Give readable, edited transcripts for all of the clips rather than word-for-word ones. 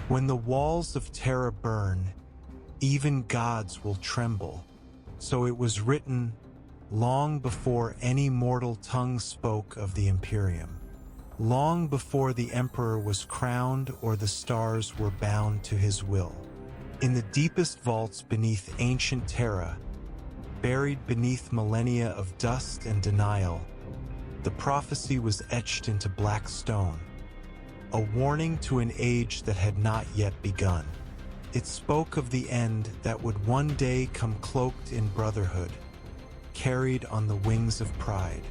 When the walls of Terra burn, even gods will tremble. So it was written long before any mortal tongue spoke of the Imperium. Long before the Emperor was crowned or the stars were bound to his will. In the deepest vaults beneath ancient Terra, buried beneath millennia of dust and denial, the prophecy was etched into black stone, a warning to an age that had not yet begun. It spoke of the end that would one day come cloaked in brotherhood, carried on the wings of pride.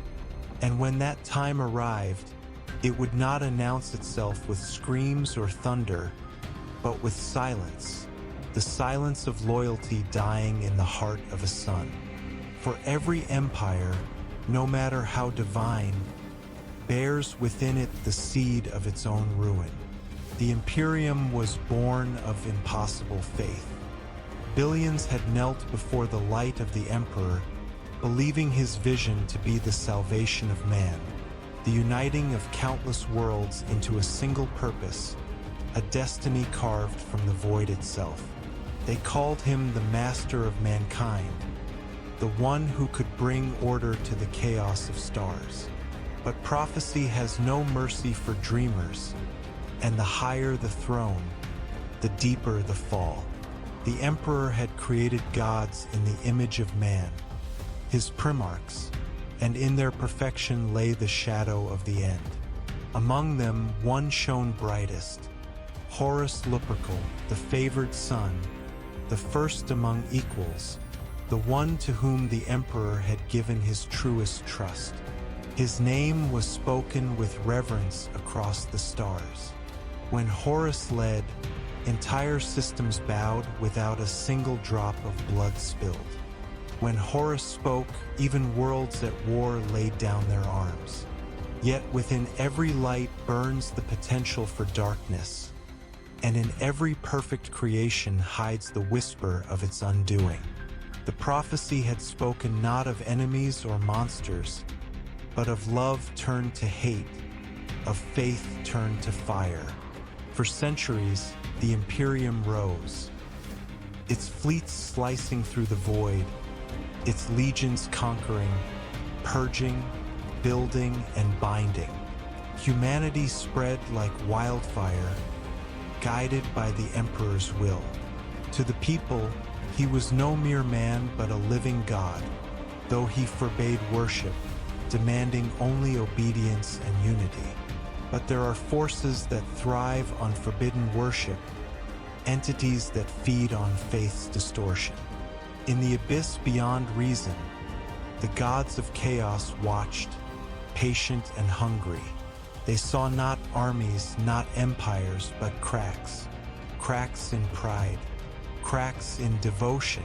And when that time arrived, it would not announce itself with screams or thunder, but with silence, the silence of loyalty dying in the heart of a son. For every empire, no matter how divine, bears within it the seed of its own ruin. The Imperium was born of impossible faith. Billions had knelt before the light of the Emperor, believing his vision to be the salvation of man, the uniting of countless worlds into a single purpose, a destiny carved from the void itself. They called him the Master of Mankind, the one who could bring order to the chaos of stars. But prophecy has no mercy for dreamers, and the higher the throne, the deeper the fall. The Emperor had created gods in the image of man, his primarchs, and in their perfection lay the shadow of the end. Among them, one shone brightest, Horus Lupercal, the favored son, the first among equals, the one to whom the Emperor had given his truest trust. His name was spoken with reverence across the stars. When Horus led, entire systems bowed without a single drop of blood spilled. When Horus spoke, even worlds at war laid down their arms. Yet within every light burns the potential for darkness, and in every perfect creation hides the whisper of its undoing. The prophecy had spoken not of enemies or monsters, but of love turned to hate, of faith turned to fire. For centuries, the Imperium rose, its fleets slicing through the void, its legions conquering, purging, building, and binding. Humanity spread like wildfire, guided by the Emperor's will. To the people, he was no mere man but a living god, though he forbade worship, demanding only obedience and unity. But there are forces that thrive on forbidden worship, entities that feed on faith's distortion. In the abyss beyond reason, the gods of chaos watched, patient and hungry. They saw not armies, not empires, but cracks. Cracks in pride, cracks in devotion,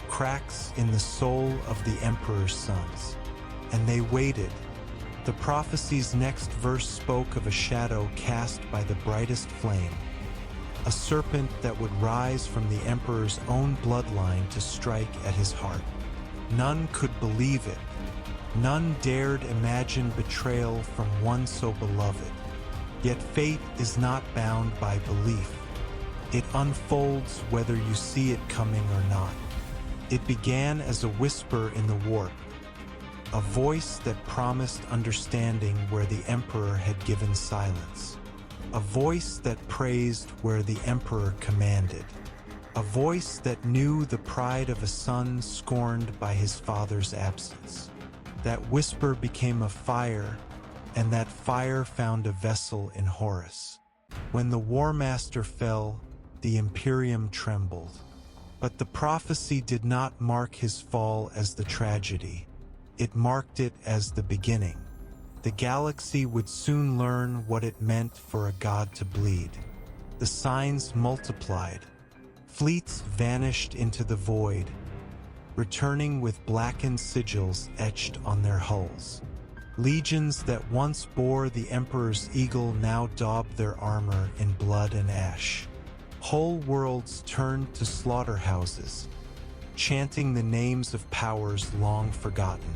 cracks in the soul of the Emperor's sons. And they waited. The prophecy's next verse spoke of a shadow cast by the brightest flame, a serpent that would rise from the Emperor's own bloodline to strike at his heart. None could believe it. None dared imagine betrayal from one so beloved. Yet fate is not bound by belief. It unfolds whether you see it coming or not. It began as a whisper in the warp, a voice that promised understanding where the Emperor had given silence. A voice that praised where the Emperor commanded. A voice that knew the pride of a son scorned by his father's absence. That whisper became a fire, and that fire found a vessel in Horus. When the Warmaster fell, the Imperium trembled. But the prophecy did not mark his fall as the tragedy. It marked it as the beginning. The galaxy would soon learn what it meant for a god to bleed. The signs multiplied. Fleets vanished into the void, returning with blackened sigils etched on their hulls. Legions that once bore the Emperor's eagle now daubed their armor in blood and ash. Whole worlds turned to slaughterhouses, chanting the names of powers long forgotten.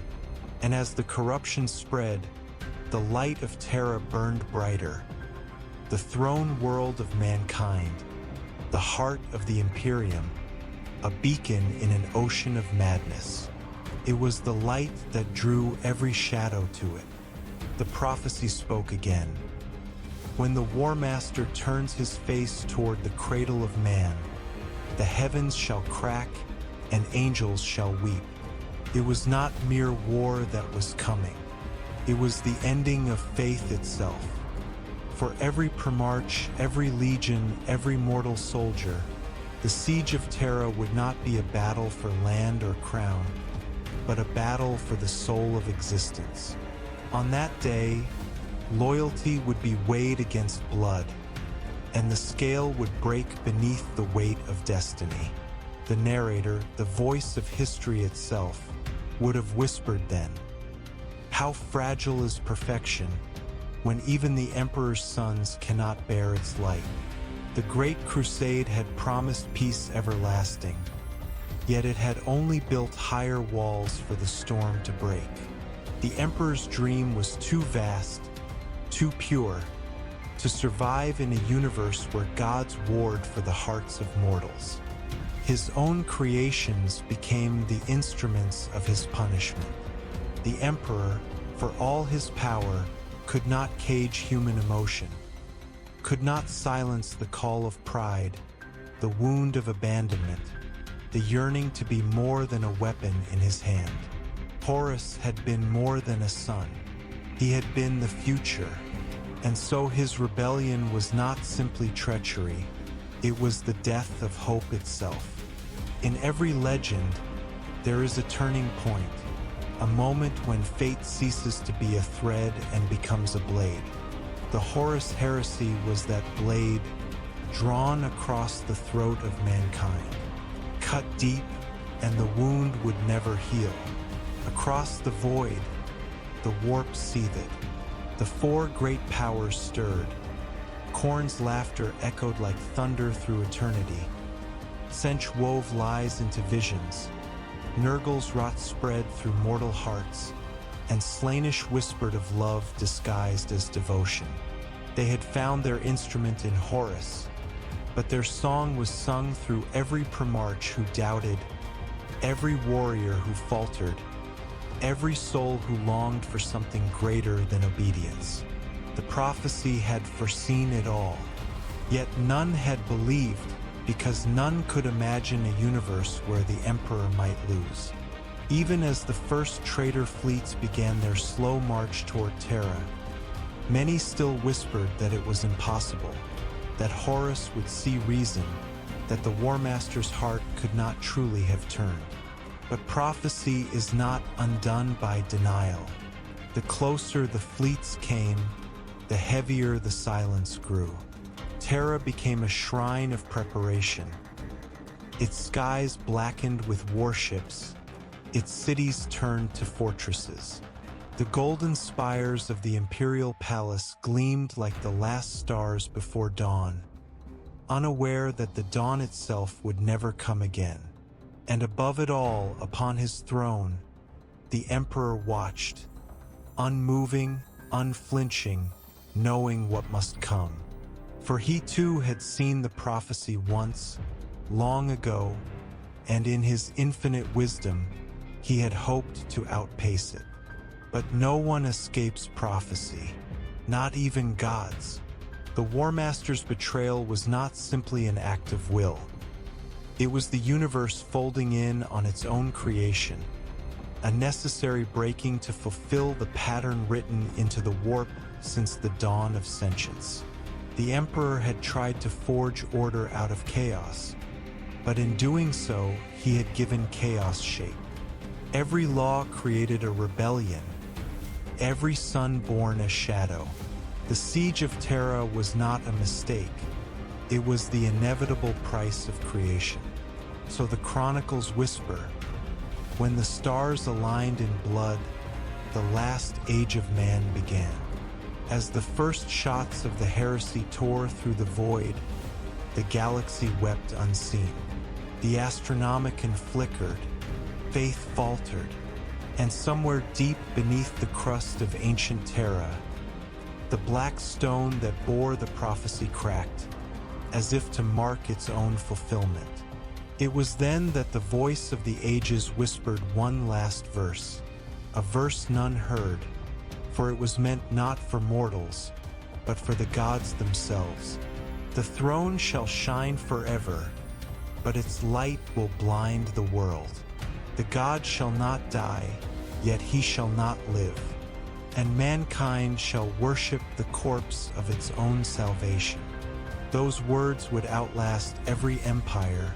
And as the corruption spread, the light of Terra burned brighter. the throne world of mankind, the heart of the Imperium, a beacon in an ocean of madness. It was the light that drew every shadow to it. The prophecy spoke again. When the Warmaster turns his face toward the cradle of man, the heavens shall crack and angels shall weep. It was not mere war that was coming. It was the ending of faith itself. For every Primarch, every legion, every mortal soldier, the Siege of Terra would not be a battle for land or crown, but a battle for the soul of existence. On that day, loyalty would be weighed against blood, and the scale would break beneath the weight of destiny. The narrator, the voice of history itself, would have whispered then, "How fragile is perfection, when even the Emperor's sons cannot bear its light." The Great Crusade had promised peace everlasting, yet it had only built higher walls for the storm to break. The Emperor's dream was too vast, too pure, to survive in a universe where gods warred for the hearts of mortals. His own creations became the instruments of his punishment. The Emperor, for all his power, could not cage human emotion, could not silence the call of pride, the wound of abandonment, the yearning to be more than a weapon in his hand. Horus had been more than a son. He had been the future, and so his rebellion was not simply treachery, it was the death of hope itself. In every legend, there is a turning point, a moment when fate ceases to be a thread and becomes a blade. The Horus heresy was that blade, drawn across the throat of mankind, cut deep, and the wound would never heal. Across the void, the warp seethed. The four great powers stirred. Khorne's laughter echoed like thunder through eternity. Sench wove lies into visions. Nurgle's rot spread through mortal hearts, and Slaanesh whispered of love disguised as devotion. They had found their instrument in Horus, but their song was sung through every Primarch who doubted, every warrior who faltered, every soul who longed for something greater than obedience. The prophecy had foreseen it all, yet none had believed, because none could imagine a universe where the Emperor might lose. Even as the first traitor fleets began their slow march toward Terra, many still whispered that it was impossible, that Horus would see reason, that the Warmaster's heart could not truly have turned. But prophecy is not undone by denial. The closer the fleets came, the heavier the silence grew. Terra became a shrine of preparation. Its skies blackened with warships, its cities turned to fortresses. The golden spires of the Imperial Palace gleamed like the last stars before dawn, unaware that the dawn itself would never come again. And above it all, upon his throne, the Emperor watched, unmoving, unflinching, knowing what must come. For he too had seen the prophecy once, long ago, and in his infinite wisdom, he had hoped to outpace it. But no one escapes prophecy, not even gods. The Warmaster's betrayal was not simply an act of will. It was the universe folding in on its own creation, a necessary breaking to fulfill the pattern written into the warp since the dawn of sentience. The Emperor had tried to forge order out of chaos, but in doing so, he had given chaos shape. Every law created a rebellion, every son born a shadow. The Siege of Terra was not a mistake. It was the inevitable price of creation. So the chronicles whisper, when the stars aligned in blood, the last age of man began. As the first shots of the heresy tore through the void, the galaxy wept unseen. The Astronomicon flickered, faith faltered, and somewhere deep beneath the crust of ancient Terra, The black stone that bore the prophecy cracked, as if to mark its own fulfillment. It was then that the voice of the ages whispered one last verse, a verse none heard, for it was meant not for mortals, but for the gods themselves. The throne shall shine forever, but its light will blind the world. The god shall not die, yet he shall not live, and mankind shall worship the corpse of its own salvation. Those words would outlast every empire,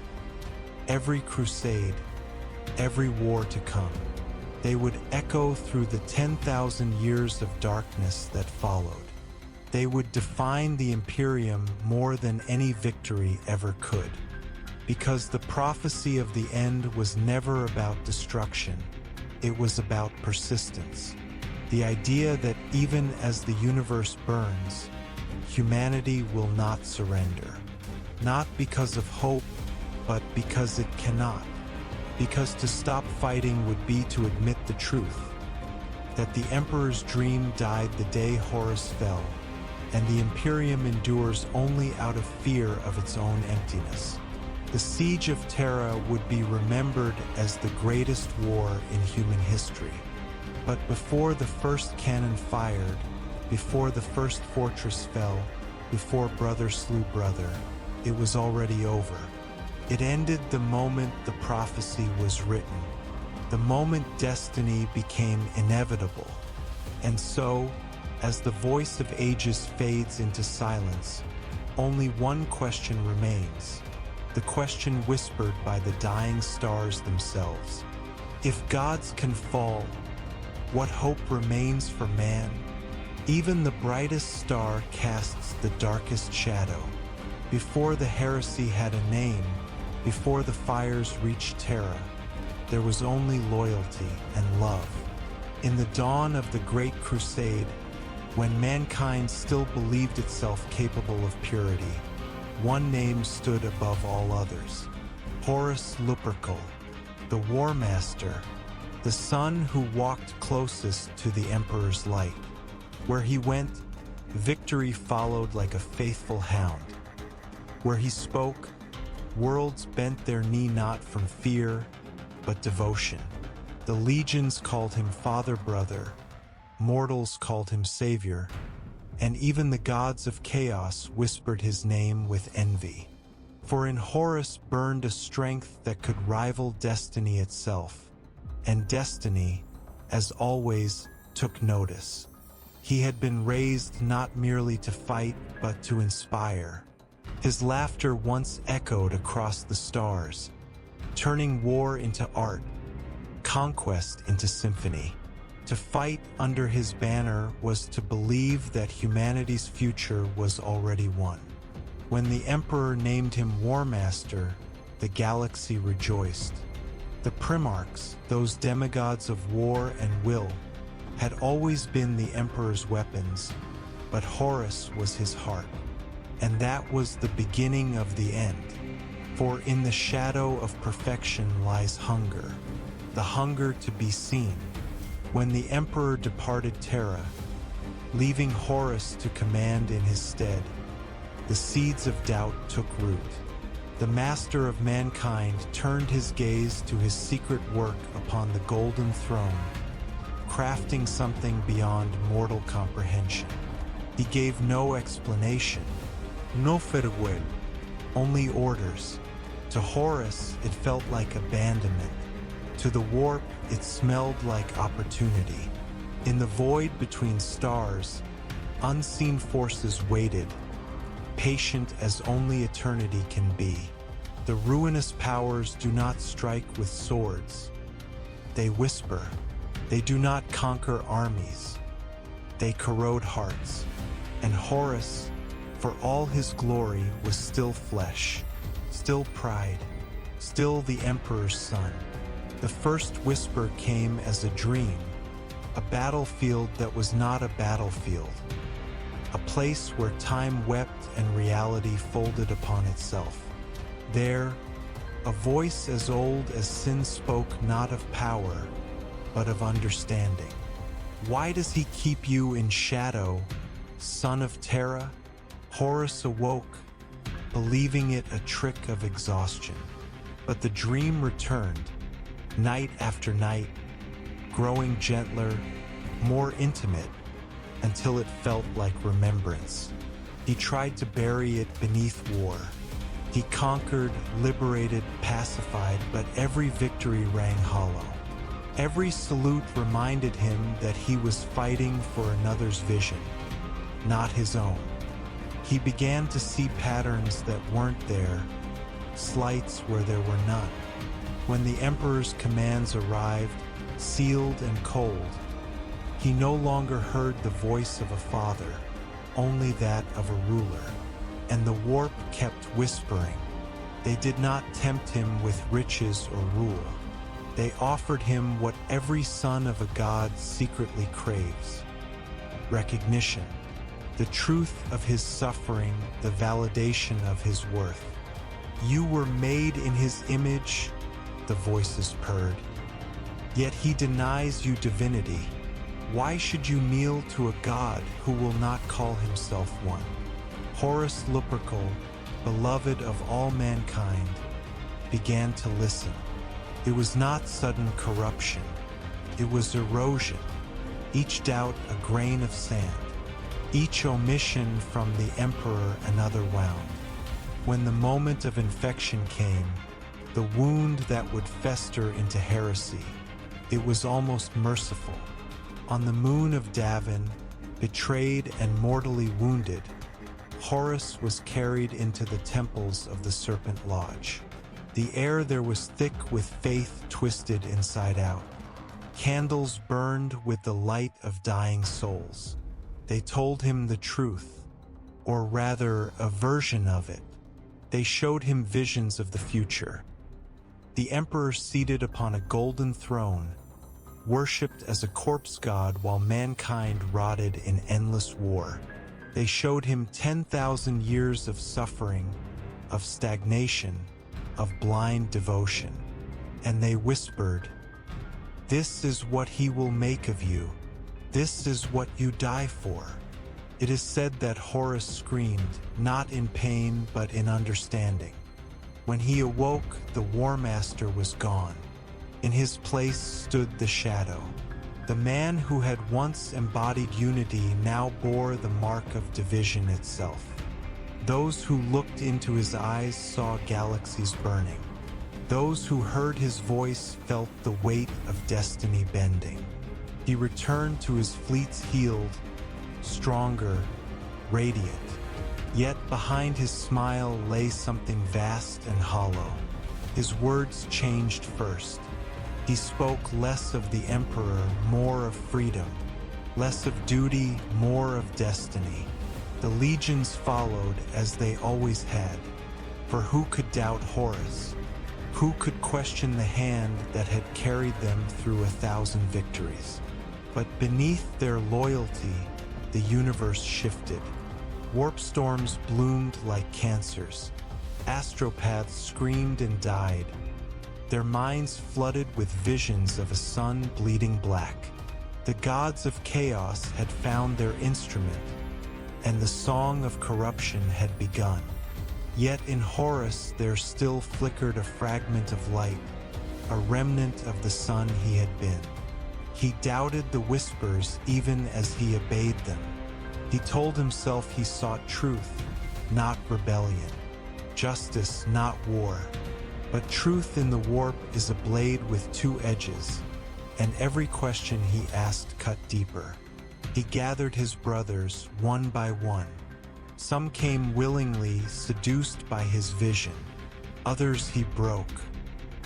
every crusade, every war to come. They would echo through the 10,000 years of darkness that followed. They would define the Imperium more than any victory ever could. Because the prophecy of the end was never about destruction, it was about persistence. The idea that even as the universe burns, humanity will not surrender. Not because of hope, but because it cannot. Because to stop fighting would be to admit the truth, that the Emperor's dream died the day Horus fell, and the Imperium endures only out of fear of its own emptiness. The Siege of Terra would be remembered as the greatest war in human history. But before the first cannon fired, before the first fortress fell, before brother slew brother, it was already over. It ended the moment the prophecy was written, the moment destiny became inevitable. And so, as the voice of ages fades into silence, only one question remains, the question whispered by the dying stars themselves. If gods can fall, what hope remains for man? Even the brightest star casts the darkest shadow. Before the heresy had a name, before the fires reached Terra, there was only loyalty and love. In the dawn of the Great Crusade, when mankind still believed itself capable of purity, one name stood above all others: Horus Lupercal, the Warmaster, the son who walked closest to the Emperor's light. Where he went, victory followed like a faithful hound. Where he spoke, worlds bent their knee not from fear, but devotion. The legions called him Father-Brother, mortals called him Savior, and even the gods of chaos whispered his name with envy. For in Horus burned a strength that could rival destiny itself, and destiny, as always, took notice. He had been raised not merely to fight, but to inspire. His laughter once echoed across the stars, turning war into art, conquest into symphony. To fight under his banner was to believe that humanity's future was already won. When the Emperor named him Warmaster, the galaxy rejoiced. The Primarchs, those demigods of war and will, had always been the Emperor's weapons, but Horus was his heart. And that was the beginning of the end. For in the shadow of perfection lies hunger, the hunger to be seen. When the Emperor departed Terra, leaving Horus to command in his stead, the seeds of doubt took root. The master of mankind turned his gaze to his secret work upon the golden throne, crafting something beyond mortal comprehension. He gave no explanation, no farewell, only orders. To Horus, it felt like abandonment. To the warp, it smelled like opportunity. In the void between stars, unseen forces waited, patient as only eternity can be. The ruinous powers do not strike with swords. They whisper. They do not conquer armies. They corrode hearts. And Horus, for all his glory, was still flesh, still pride, still the Emperor's son. The first whisper came as a dream, a battlefield that was not a battlefield, a place where time wept and reality folded upon itself. There, a voice as old as sin spoke not of power, but of understanding. Why does he keep you in shadow son of Terra, Horus awoke, believing it a trick of exhaustion. But the dream returned, night after night, growing gentler, more intimate, until it felt like remembrance. He tried to bury it beneath war. He conquered, liberated, pacified, but every victory rang hollow. Every salute reminded him that he was fighting for another's vision, not his own. He began to see patterns that weren't there, slights where there were none. When the Emperor's commands arrived, sealed and cold, he no longer heard the voice of a father, only that of a ruler. And the warp kept whispering. They did not tempt him with riches or rule. They offered him what every son of a god secretly craves: recognition, the truth of his suffering, the validation of his worth. You were made in his image, the voices purred. Yet he denies you divinity. Why should you kneel to a god who will not call himself one? Horus Lupercal, beloved of all mankind, began to listen. It was not sudden corruption. It was erosion. Each doubt a grain of sand. Each omission from the Emperor another wound. When the moment of infection came, the wound that would fester into heresy, it was almost merciful. On the moon of Davin, betrayed and mortally wounded, Horus was carried into the temples of the Serpent Lodge. The air there was thick with faith twisted inside out. Candles burned with the light of dying souls. They told him the truth, or rather a version of it. They showed him visions of the future. The Emperor seated upon a golden throne, worshipped as a corpse god while mankind rotted in endless war. They showed him 10,000 years of suffering, of stagnation, of blind devotion. And they whispered, "This is what he will make of you. This is what you die for." It is said that Horus screamed, not in pain but in understanding. When he awoke, the Warmaster was gone. In his place stood the shadow. The man who had once embodied unity now bore the mark of division itself. Those who looked into his eyes saw galaxies burning. Those who heard his voice felt the weight of destiny bending. He returned to his fleets healed, stronger, radiant. Yet behind his smile lay something vast and hollow. His words changed first. He spoke less of the Emperor, more of freedom, less of duty, more of destiny. The legions followed as they always had, for who could doubt Horus? Who could question the hand that had carried them through 1,000 victories? But beneath their loyalty, the universe shifted. Warp storms bloomed like cancers. Astropaths screamed and died. Their minds flooded with visions of a sun bleeding black. The gods of chaos had found their instrument, and the song of corruption had begun. Yet in Horus there still flickered a fragment of light, a remnant of the sun he had been. He doubted the whispers even as he obeyed them. He told himself he sought truth, not rebellion, justice, not war. But truth in the warp is a blade with two edges, and every question he asked cut deeper. He gathered his brothers one by one. Some came willingly, seduced by his vision. Others he broke.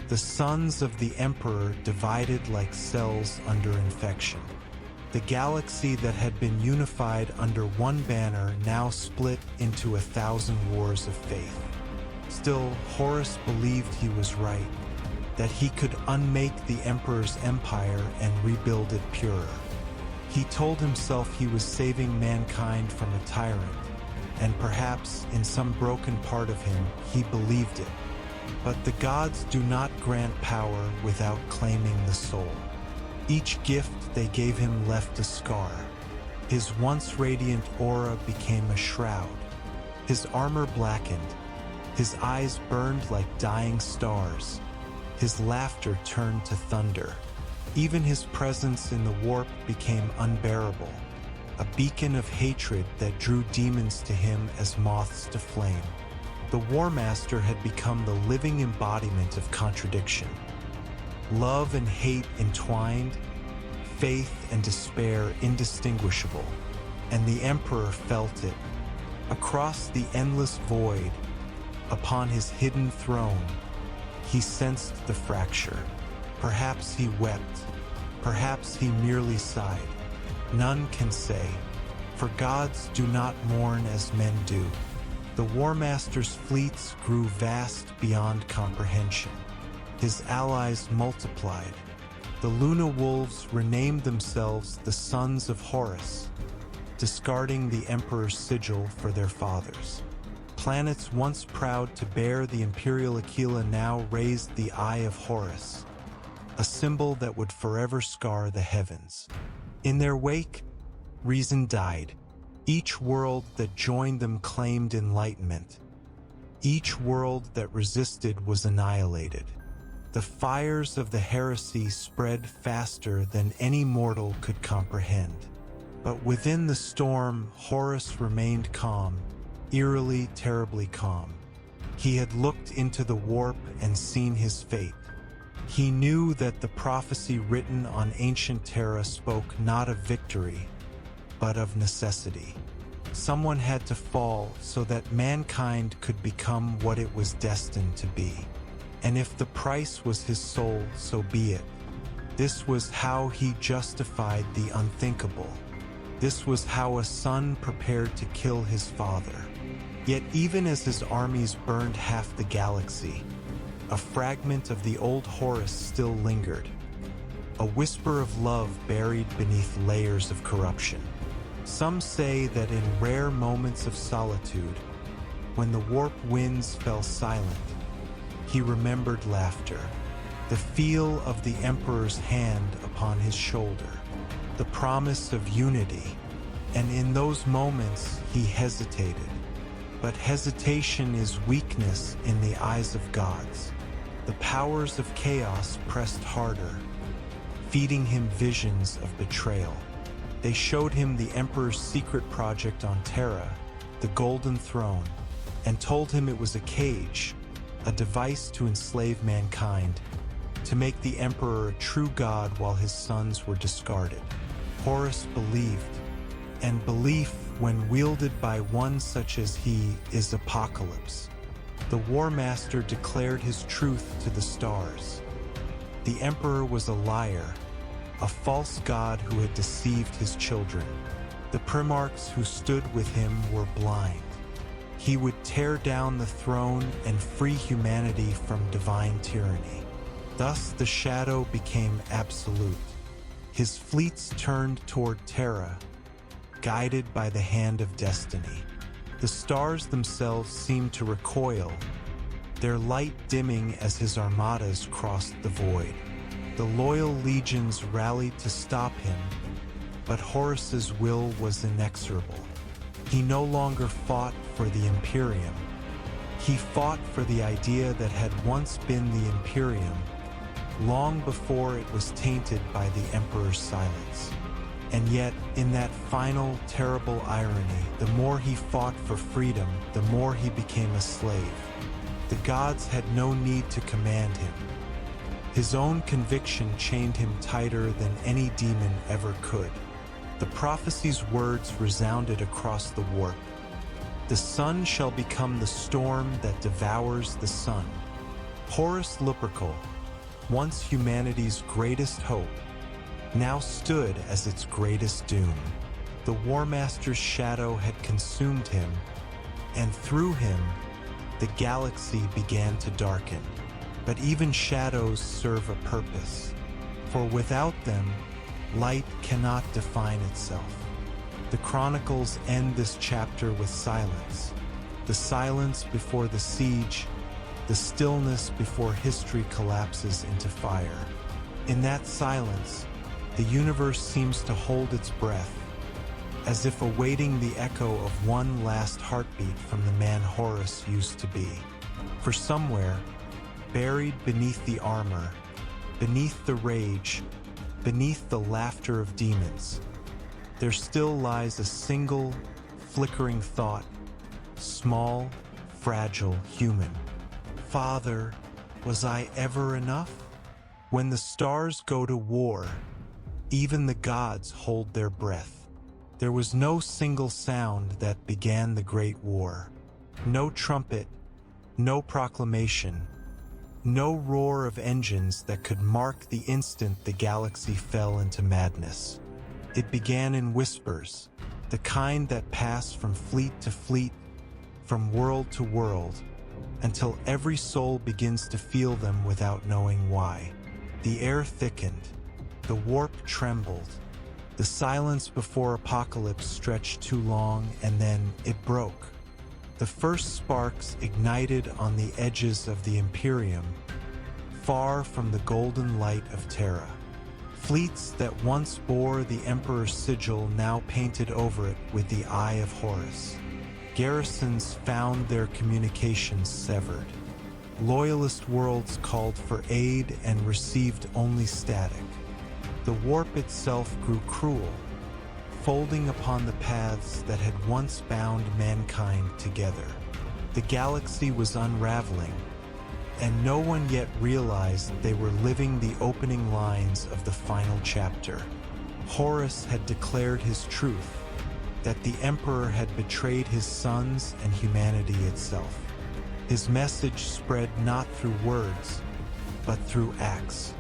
The sons of the Emperor divided like cells under infection. The galaxy that had been unified under one banner now split into 1,000 wars of faith. Still, Horus believed he was right, that he could unmake the Emperor's empire and rebuild it purer. He told himself he was saving mankind from a tyrant, and perhaps in some broken part of him he believed it. But the gods do not grant power without claiming the soul. Each gift they gave him left a scar. His once radiant aura became a shroud. His armor blackened. His eyes burned like dying stars. His laughter turned to thunder. Even his presence in the warp became unbearable, a beacon of hatred that drew demons to him as moths to flame. The Warmaster had become the living embodiment of contradiction. Love and hate entwined, faith and despair indistinguishable, and the Emperor felt it. Across the endless void, upon his hidden throne, he sensed the fracture. Perhaps he wept, perhaps he merely sighed. None can say, for gods do not mourn as men do. The Warmaster's fleets grew vast beyond comprehension. His allies multiplied. The Luna Wolves renamed themselves the Sons of Horus, discarding the Emperor's sigil for their fathers. Planets once proud to bear the Imperial Aquila now raised the Eye of Horus, a symbol that would forever scar the heavens. In their wake, reason died. Each world that joined them claimed enlightenment. Each world that resisted was annihilated. The fires of the heresy spread faster than any mortal could comprehend. But within the storm, Horus remained calm, eerily, terribly calm. He had looked into the warp and seen his fate. He knew that the prophecy written on ancient Terra spoke not of victory, but of necessity. Someone had to fall so that mankind could become what it was destined to be. And if the price was his soul, so be it. This was how he justified the unthinkable. This was how a son prepared to kill his father. Yet even as his armies burned half the galaxy, a fragment of the old Horus still lingered, a whisper of love buried beneath layers of corruption. Some say that in rare moments of solitude, when the warp winds fell silent, he remembered laughter, the feel of the Emperor's hand upon his shoulder, the promise of unity, and in those moments he hesitated. But hesitation is weakness in the eyes of gods. The powers of chaos pressed harder, feeding him visions of betrayal. They showed him the Emperor's secret project on Terra, the Golden Throne, and told him it was a cage, a device to enslave mankind, to make the Emperor a true god while his sons were discarded. Horus believed, and belief, when wielded by one such as he, is apocalypse. The Warmaster declared his truth to the stars. The Emperor was a liar, a false god who had deceived his children. The Primarchs who stood with him were blind. He would tear down the throne and free humanity from divine tyranny. Thus the shadow became absolute. His fleets turned toward Terra, guided by the hand of destiny. The stars themselves seemed to recoil, their light dimming as his armadas crossed the void. The loyal legions rallied to stop him, but Horus's will was inexorable. He no longer fought for the Imperium. He fought for the idea that had once been the Imperium, long before it was tainted by the Emperor's silence. And yet, in that final, terrible irony, the more he fought for freedom, the more he became a slave. The gods had no need to command him. His own conviction chained him tighter than any demon ever could. The prophecy's words resounded across the warp. The sun shall become the storm that devours the sun. Horus Lupercal, once humanity's greatest hope, now stood as its greatest doom. The Warmaster's shadow had consumed him, and through him, the galaxy began to darken. But even shadows serve a purpose, for without them, light cannot define itself. The chronicles end this chapter with silence. The silence before the siege, the stillness before history collapses into fire. In that silence, the universe seems to hold its breath, as if awaiting the echo of one last heartbeat from the man Horus used to be. For somewhere, buried beneath the armor, beneath the rage, beneath the laughter of demons, there still lies a single, flickering thought, small, fragile, human. Father, was I ever enough? When the stars go to war, even the gods hold their breath. There was no single sound that began the Great War. No trumpet, no proclamation, no roar of engines that could mark the instant the galaxy fell into madness. It began in whispers, the kind that pass from fleet to fleet, from world to world, until every soul begins to feel them without knowing why. The air thickened, the warp trembled, the silence before apocalypse stretched too long, and then it broke. The first sparks ignited on the edges of the Imperium, far from the golden light of Terra. Fleets that once bore the Emperor's sigil now painted over it with the eye of Horus. Garrisons found their communications severed. Loyalist worlds called for aid and received only static. The warp itself grew cruel, folding upon the paths that had once bound mankind together. The galaxy was unraveling, and no one yet realized they were living the opening lines of the final chapter. Horus had declared his truth, that the Emperor had betrayed his sons and humanity itself. His message spread not through words, but through acts.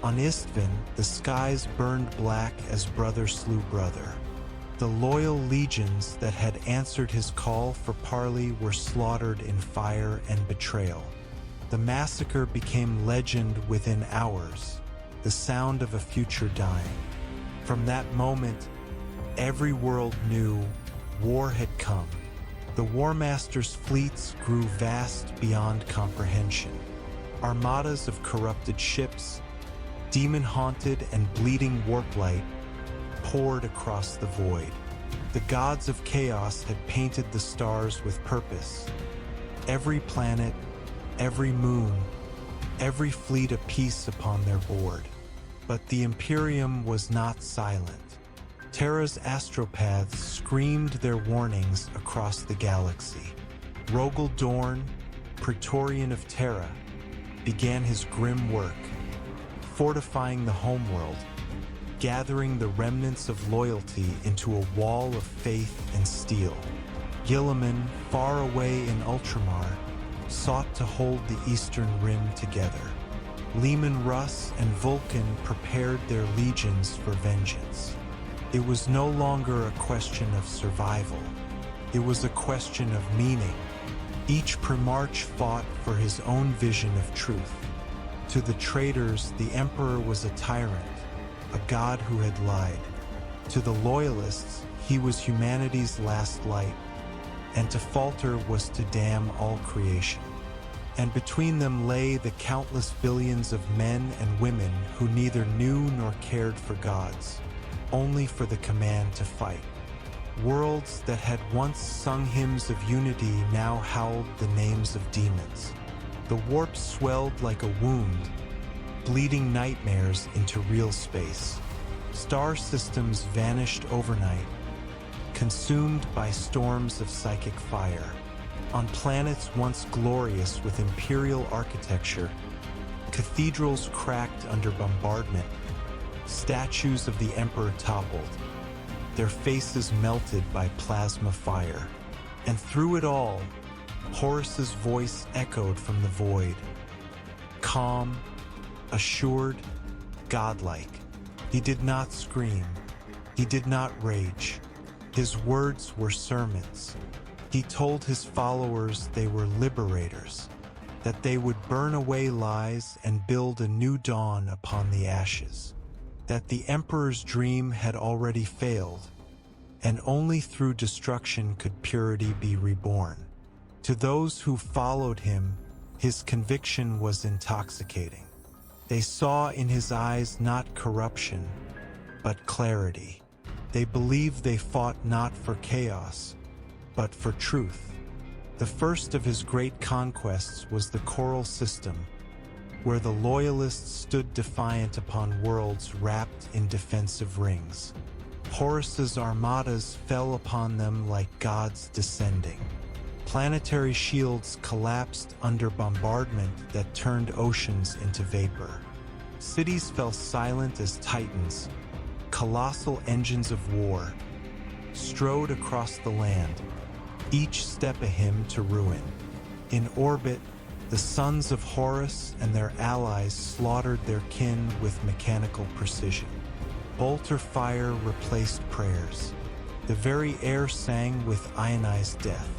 On Istvaan, the skies burned black as brother slew brother. The loyal legions that had answered his call for parley were slaughtered in fire and betrayal. The massacre became legend within hours, the sound of a future dying. From that moment, every world knew war had come. The Warmaster's fleets grew vast beyond comprehension. Armadas of corrupted ships, demon-haunted and bleeding warplight, poured across the void. The gods of chaos had painted the stars with purpose. Every planet, every moon, every fleet a piece upon their board. But the Imperium was not silent. Terra's astropaths screamed their warnings across the galaxy. Rogal Dorn, Praetorian of Terra, began his grim work, fortifying the homeworld, gathering the remnants of loyalty into a wall of faith and steel. Guilliman, far away in Ultramar, sought to hold the Eastern Rim together. Leman Russ and Vulcan prepared their legions for vengeance. It was no longer a question of survival. It was a question of meaning. Each Primarch fought for his own vision of truth. To the traitors, the Emperor was a tyrant, a god who had lied. To the loyalists, he was humanity's last light, and to falter was to damn all creation. And between them lay the countless billions of men and women who neither knew nor cared for gods, only for the command to fight. Worlds that had once sung hymns of unity now howled the names of demons. The warp swelled like a wound, bleeding nightmares into real space. Star systems vanished overnight, consumed by storms of psychic fire. On planets once glorious with imperial architecture, cathedrals cracked under bombardment, statues of the Emperor toppled, their faces melted by plasma fire. And through it all, Horus's voice echoed from the void. Calm, assured, godlike. He did not scream. He did not rage. His words were sermons. He told his followers they were liberators, that they would burn away lies and build a new dawn upon the ashes, that the Emperor's dream had already failed, and only through destruction could purity be reborn. To those who followed him, his conviction was intoxicating. They saw in his eyes not corruption, but clarity. They believed they fought not for chaos, but for truth. The first of his great conquests was the Coral System, where the Loyalists stood defiant upon worlds wrapped in defensive rings. Horus's armadas fell upon them like gods descending. Planetary shields collapsed under bombardment that turned oceans into vapor. Cities fell silent as titans. Colossal engines of war strode across the land, each step a hymn to ruin. In orbit, the sons of Horus and their allies slaughtered their kin with mechanical precision. Bolter fire replaced prayers. The very air sang with ionized death.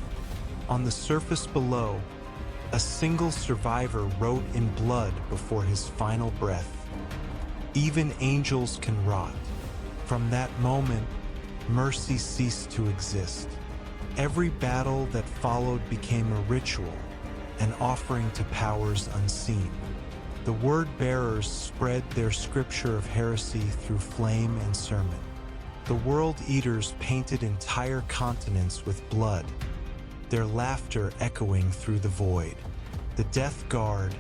On the surface below, a single survivor wrote in blood before his final breath, "Even angels can rot." From that moment, mercy ceased to exist. Every battle that followed became a ritual, an offering to powers unseen. The word-bearers spread their scripture of heresy through flame and sermon. The world-eaters painted entire continents with blood, their laughter echoing through the void. The Death Guard,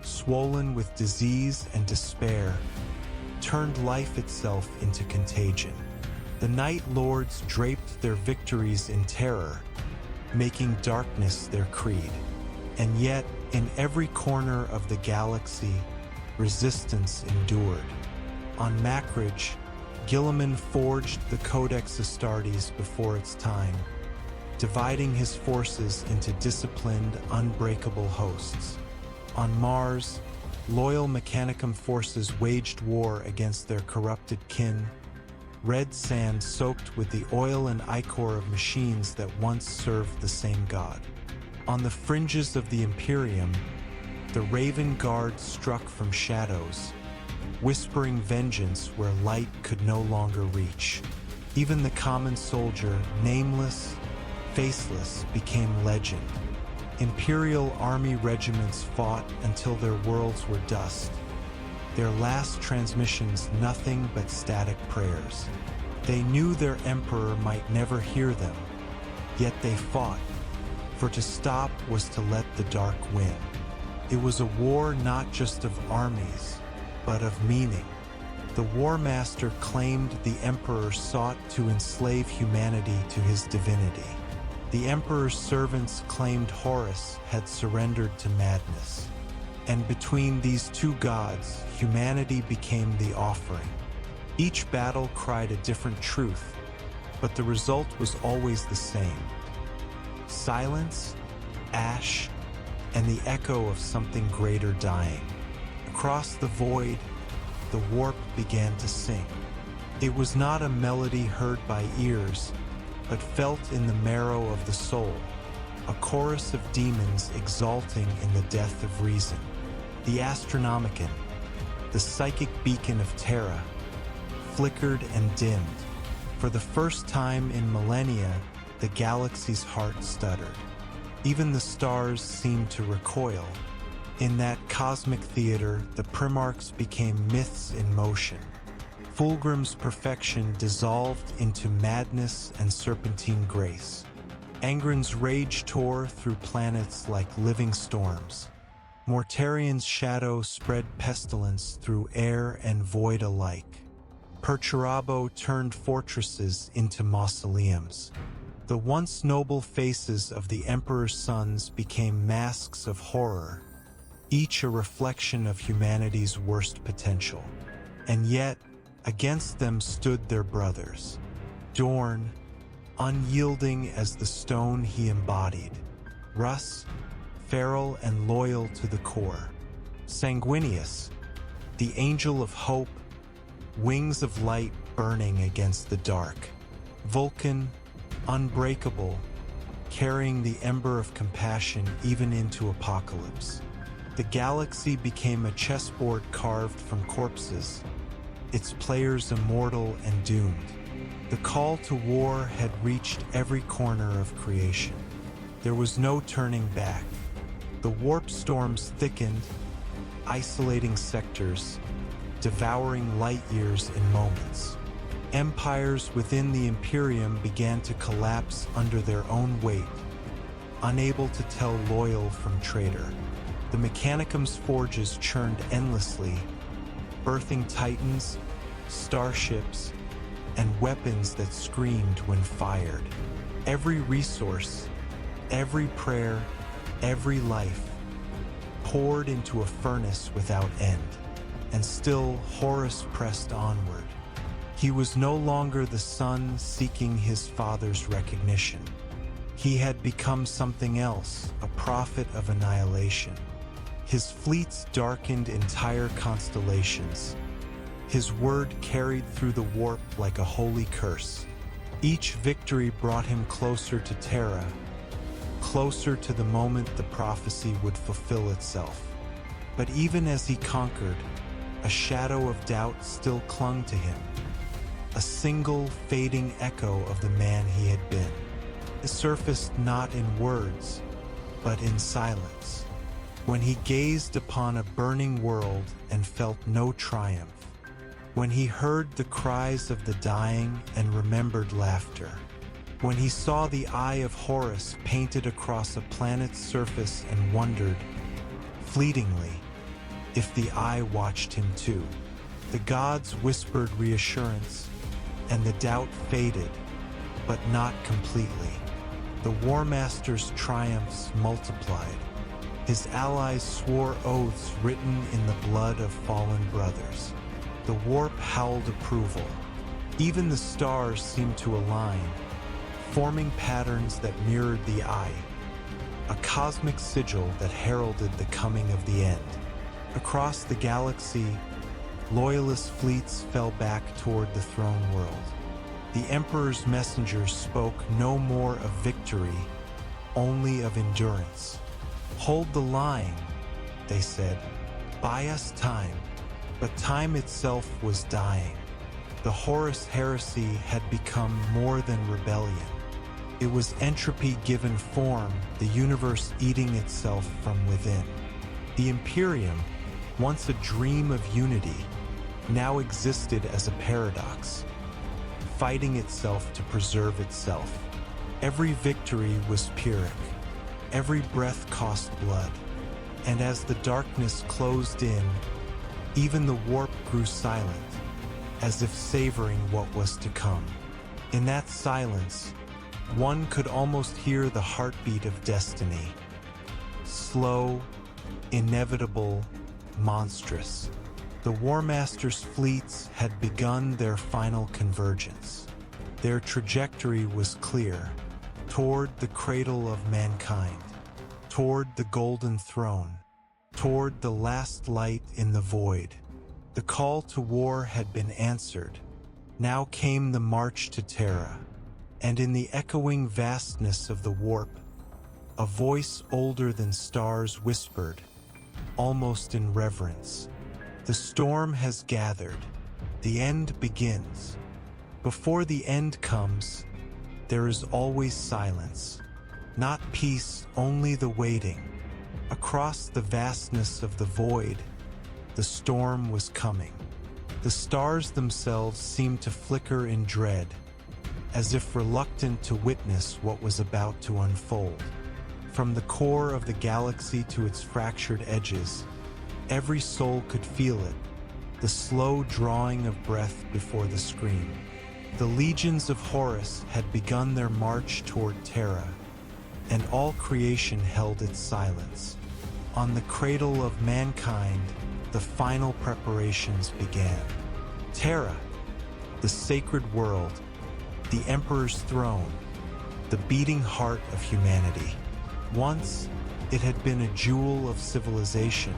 swollen with disease and despair, turned life itself into contagion. The Night Lords draped their victories in terror, making darkness their creed. And yet, in every corner of the galaxy, resistance endured. On Macridge, Guilliman forged the Codex Astartes before its time, dividing his forces into disciplined, unbreakable hosts. On Mars, loyal Mechanicum forces waged war against their corrupted kin, red sand soaked with the oil and ichor of machines that once served the same god. On the fringes of the Imperium, the Raven Guard struck from shadows, whispering vengeance where light could no longer reach. Even the common soldier, nameless, faceless, became legend. Imperial army regiments fought until their worlds were dust, their last transmissions nothing but static prayers. They knew their emperor might never hear them, yet they fought, for to stop was to let the dark win. It was a war not just of armies, but of meaning. The Warmaster claimed the emperor sought to enslave humanity to his divinity. The emperor's servants claimed Horus had surrendered to madness. And between these two gods, humanity became the offering. Each battle cried a different truth, but the result was always the same. Silence, ash, and the echo of something greater dying. Across the void, the warp began to sing. It was not a melody heard by ears, but felt in the marrow of the soul, a chorus of demons exulting in the death of reason. The Astronomicon, the psychic beacon of Terra, flickered and dimmed. For the first time in millennia, the galaxy's heart stuttered. Even the stars seemed to recoil. In that cosmic theater, the Primarchs became myths in motion. Fulgrim's perfection dissolved into madness and serpentine grace. Angren's rage tore through planets like living storms. Mortarian's shadow spread pestilence through air and void alike. Perturabo turned fortresses into mausoleums. The once noble faces of the Emperor's sons became masks of horror, each a reflection of humanity's worst potential. And yet, against them stood their brothers. Dorn, unyielding as the stone he embodied. Russ, feral and loyal to the core. Sanguinius, the angel of hope, wings of light burning against the dark. Vulcan, unbreakable, carrying the ember of compassion even into apocalypse. The galaxy became a chessboard carved from corpses, its players immortal and doomed. The call to war had reached every corner of creation. There was no turning back. The warp storms thickened, isolating sectors, devouring light years in moments. Empires within the Imperium began to collapse under their own weight, unable to tell loyal from traitor. The Mechanicum's forges churned endlessly, birthing titans, starships, and weapons that screamed when fired. Every resource, every prayer, every life poured into a furnace without end. And still Horus pressed onward. He was no longer the son seeking his father's recognition. He had become something else, a prophet of annihilation. His fleets darkened entire constellations. His word carried through the warp like a holy curse. Each victory brought him closer to Terra, closer to the moment the prophecy would fulfill itself. But even as he conquered, a shadow of doubt still clung to him. A single fading echo of the man he had been. It surfaced not in words, but in silence. When he gazed upon a burning world and felt no triumph. When he heard the cries of the dying and remembered laughter. When he saw the eye of Horus painted across a planet's surface and wondered, fleetingly, if the eye watched him too. The gods whispered reassurance, and the doubt faded, but not completely. The Warmaster's triumphs multiplied. His allies swore oaths written in the blood of fallen brothers. The warp howled approval. Even the stars seemed to align, forming patterns that mirrored the eye, a cosmic sigil that heralded the coming of the end. Across the galaxy, loyalist fleets fell back toward the throne world. The Emperor's messengers spoke no more of victory, only of endurance. "Hold the line," they said. "Buy us time." But time itself was dying. The Horus heresy had become more than rebellion. It was entropy given form, the universe eating itself from within. The Imperium, once a dream of unity, now existed as a paradox, fighting itself to preserve itself. Every victory was Pyrrhic. Every breath cost blood. And as the darkness closed in, even the warp grew silent, as if savoring what was to come. In that silence, one could almost hear the heartbeat of destiny. Slow, inevitable, monstrous. The Warmaster's fleets had begun their final convergence. Their trajectory was clear, toward the cradle of mankind, toward the golden throne, toward the last light in the void. The call to war had been answered. Now came the march to Terra, and in the echoing vastness of the warp, a voice older than stars whispered, almost in reverence, "The storm has gathered. The end begins. Before the end comes, there is always silence. Not peace, only the waiting." Across the vastness of the void, the storm was coming. The stars themselves seemed to flicker in dread, as if reluctant to witness what was about to unfold. From the core of the galaxy to its fractured edges, every soul could feel it, the slow drawing of breath before the scream. The legions of Horus had begun their march toward Terra, and all creation held its silence. On the cradle of mankind, the final preparations began. Terra, the sacred world, the Emperor's throne, the beating heart of humanity. Once, it had been a jewel of civilization,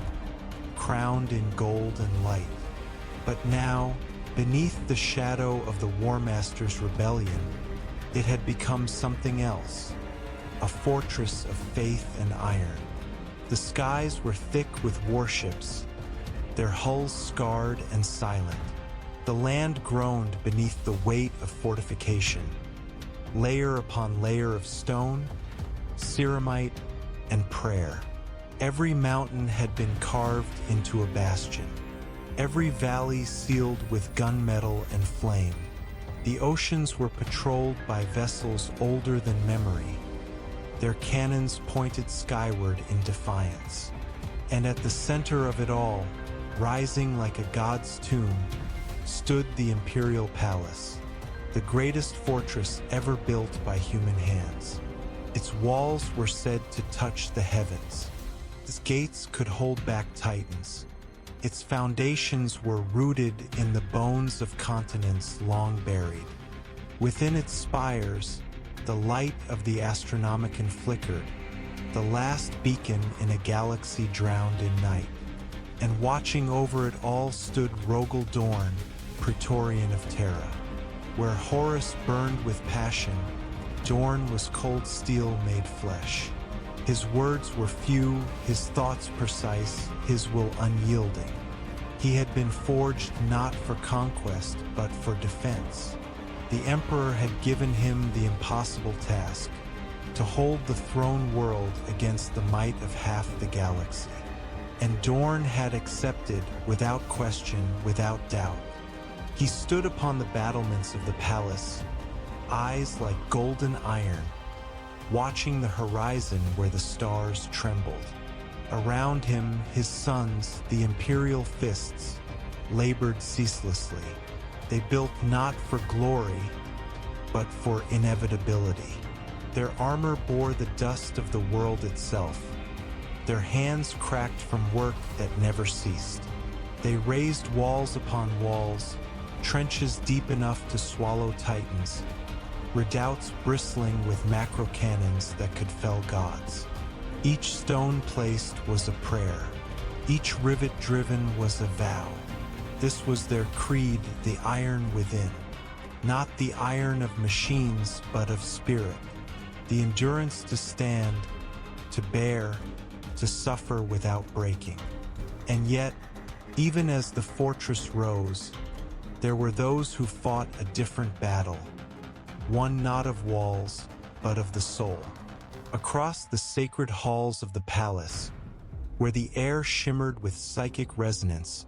crowned in gold and light. But now, beneath the shadow of the Warmaster's rebellion, it had become something else, a fortress of faith and iron. The skies were thick with warships, their hulls scarred and silent. The land groaned beneath the weight of fortification, layer upon layer of stone, ceramite, and prayer. Every mountain had been carved into a bastion, every valley sealed with gunmetal and flame. The oceans were patrolled by vessels older than memory, their cannons pointed skyward in defiance. And at the center of it all, rising like a god's tomb, stood the imperial palace, the greatest fortress ever built by human hands. Its walls were said to touch the heavens. Its gates could hold back titans. Its foundations were rooted in the bones of continents long buried. Within its spires, the light of the Astronomicon flickered, the last beacon in a galaxy drowned in night. And watching over it all stood Rogal Dorn, Praetorian of Terra. Where Horus burned with passion, Dorn was cold steel made flesh. His words were few, his thoughts precise, his will unyielding. He had been forged not for conquest, but for defense. The Emperor had given him the impossible task, to hold the throne world against the might of half the galaxy. And Dorn had accepted, without question, without doubt. He stood upon the battlements of the palace, eyes like golden iron, watching the horizon where the stars trembled. Around him, his sons, the imperial fists, labored ceaselessly. They built not for glory, but for inevitability. Their armor bore the dust of the world itself. Their hands cracked from work that never ceased. They raised walls upon walls, trenches deep enough to swallow titans, redoubts bristling with macro cannons that could fell gods. Each stone placed was a prayer. Each rivet driven was a vow. This was their creed, the iron within. Not the iron of machines, but of spirit. The endurance to stand, to bear, to suffer without breaking. And yet, even as the fortress rose, there were those who fought a different battle. One not of walls, but of the soul. Across the sacred halls of the palace, where the air shimmered with psychic resonance,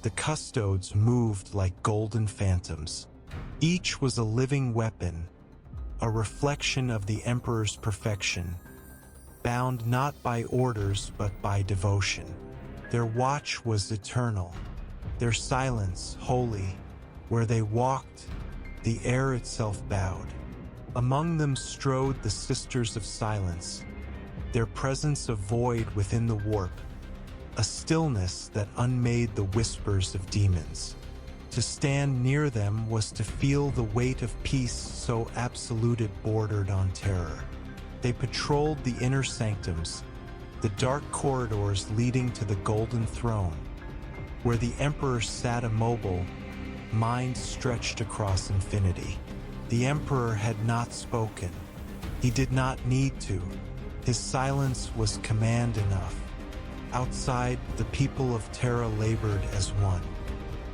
the custodes moved like golden phantoms. Each was a living weapon, a reflection of the Emperor's perfection, bound not by orders but by devotion. Their watch was eternal, their silence holy. Where they walked, the air itself bowed. Among them strode the Sisters of Silence, their presence a void within the warp, a stillness that unmade the whispers of demons. To stand near them was to feel the weight of peace so absolute it bordered on terror. They patrolled the inner sanctums, the dark corridors leading to the Golden Throne, where the Emperor sat immobile, mind stretched across infinity. The Emperor had not spoken. He did not need to. His silence was command enough. Outside, the people of Terra labored as one.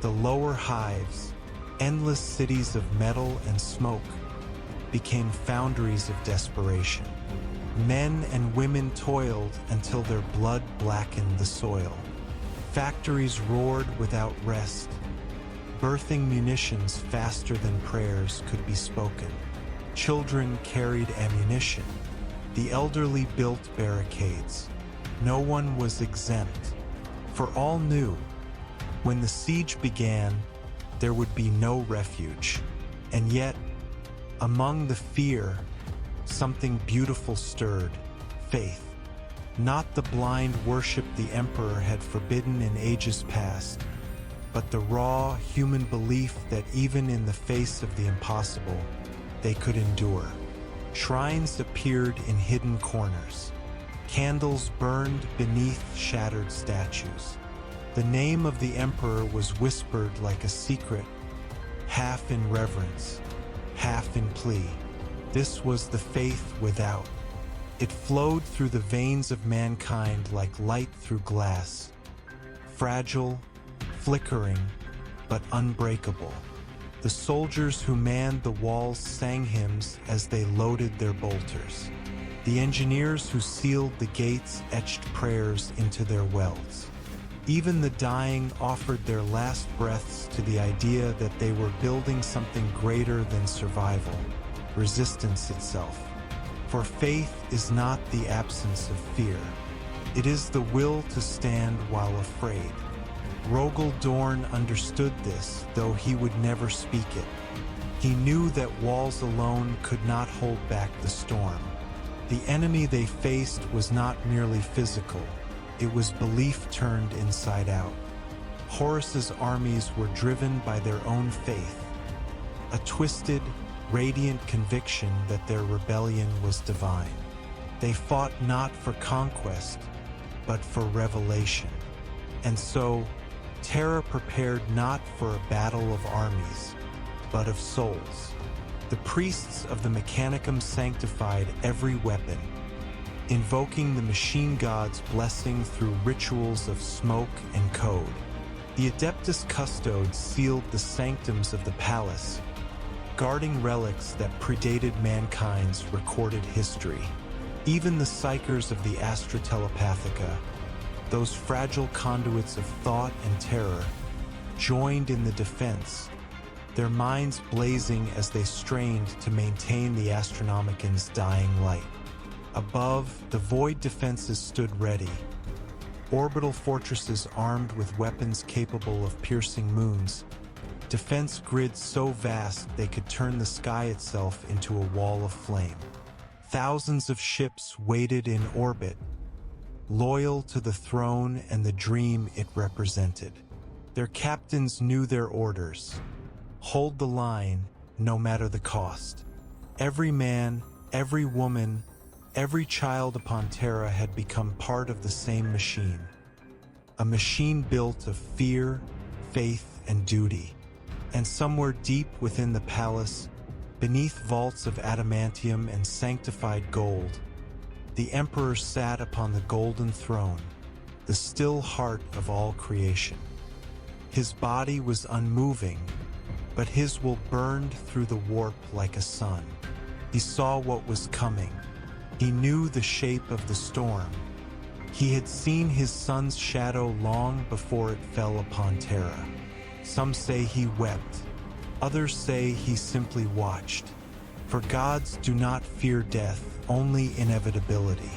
The lower hives, endless cities of metal and smoke, became foundries of desperation. Men and women toiled until their blood blackened the soil. Factories roared without rest, birthing munitions faster than prayers could be spoken. Children carried ammunition. The elderly built barricades. No one was exempt, for all knew, when the siege began, there would be no refuge. And yet, among the fear, something beautiful stirred, faith. Not the blind worship the Emperor had forbidden in ages past, but the raw human belief that even in the face of the impossible, they could endure. Shrines appeared in hidden corners. Candles burned beneath shattered statues. The name of the Emperor was whispered like a secret, half in reverence, half in plea. This was the faith without. It flowed through the veins of mankind like light through glass, fragile, flickering, but unbreakable. The soldiers who manned the walls sang hymns as they loaded their bolters. The engineers who sealed the gates etched prayers into their welds. Even the dying offered their last breaths to the idea that they were building something greater than survival, resistance itself. For faith is not the absence of fear. It is the will to stand while afraid. Rogal Dorn understood this, though he would never speak it. He knew that walls alone could not hold back the storm. The enemy they faced was not merely physical. It was belief turned inside out. Horus's armies were driven by their own faith, a twisted, radiant conviction that their rebellion was divine. They fought not for conquest, but for revelation. And so, Terra prepared not for a battle of armies, but of souls. The priests of the Mechanicum sanctified every weapon, invoking the machine god's blessing through rituals of smoke and code. The Adeptus Custodes sealed the sanctums of the palace, guarding relics that predated mankind's recorded history. Even the psychers of the Astra Telepathica, those fragile conduits of thought and terror, joined in the defense, their minds blazing as they strained to maintain the Astronomican's dying light. Above, the void defenses stood ready, orbital fortresses armed with weapons capable of piercing moons, defense grids so vast they could turn the sky itself into a wall of flame. Thousands of ships waited in orbit, loyal to the throne and the dream it represented. Their captains knew their orders: hold the line, no matter the cost. Every man, every woman, every child upon Terra had become part of the same machine. A machine built of fear, faith, and duty. And somewhere deep within the palace, beneath vaults of adamantium and sanctified gold, the Emperor sat upon the golden throne, the still heart of all creation. His body was unmoving, but his will burned through the warp like a sun. He saw what was coming. He knew the shape of the storm. He had seen his son's shadow long before it fell upon Terra. Some say he wept. Others say he simply watched. For gods do not fear death, only inevitability.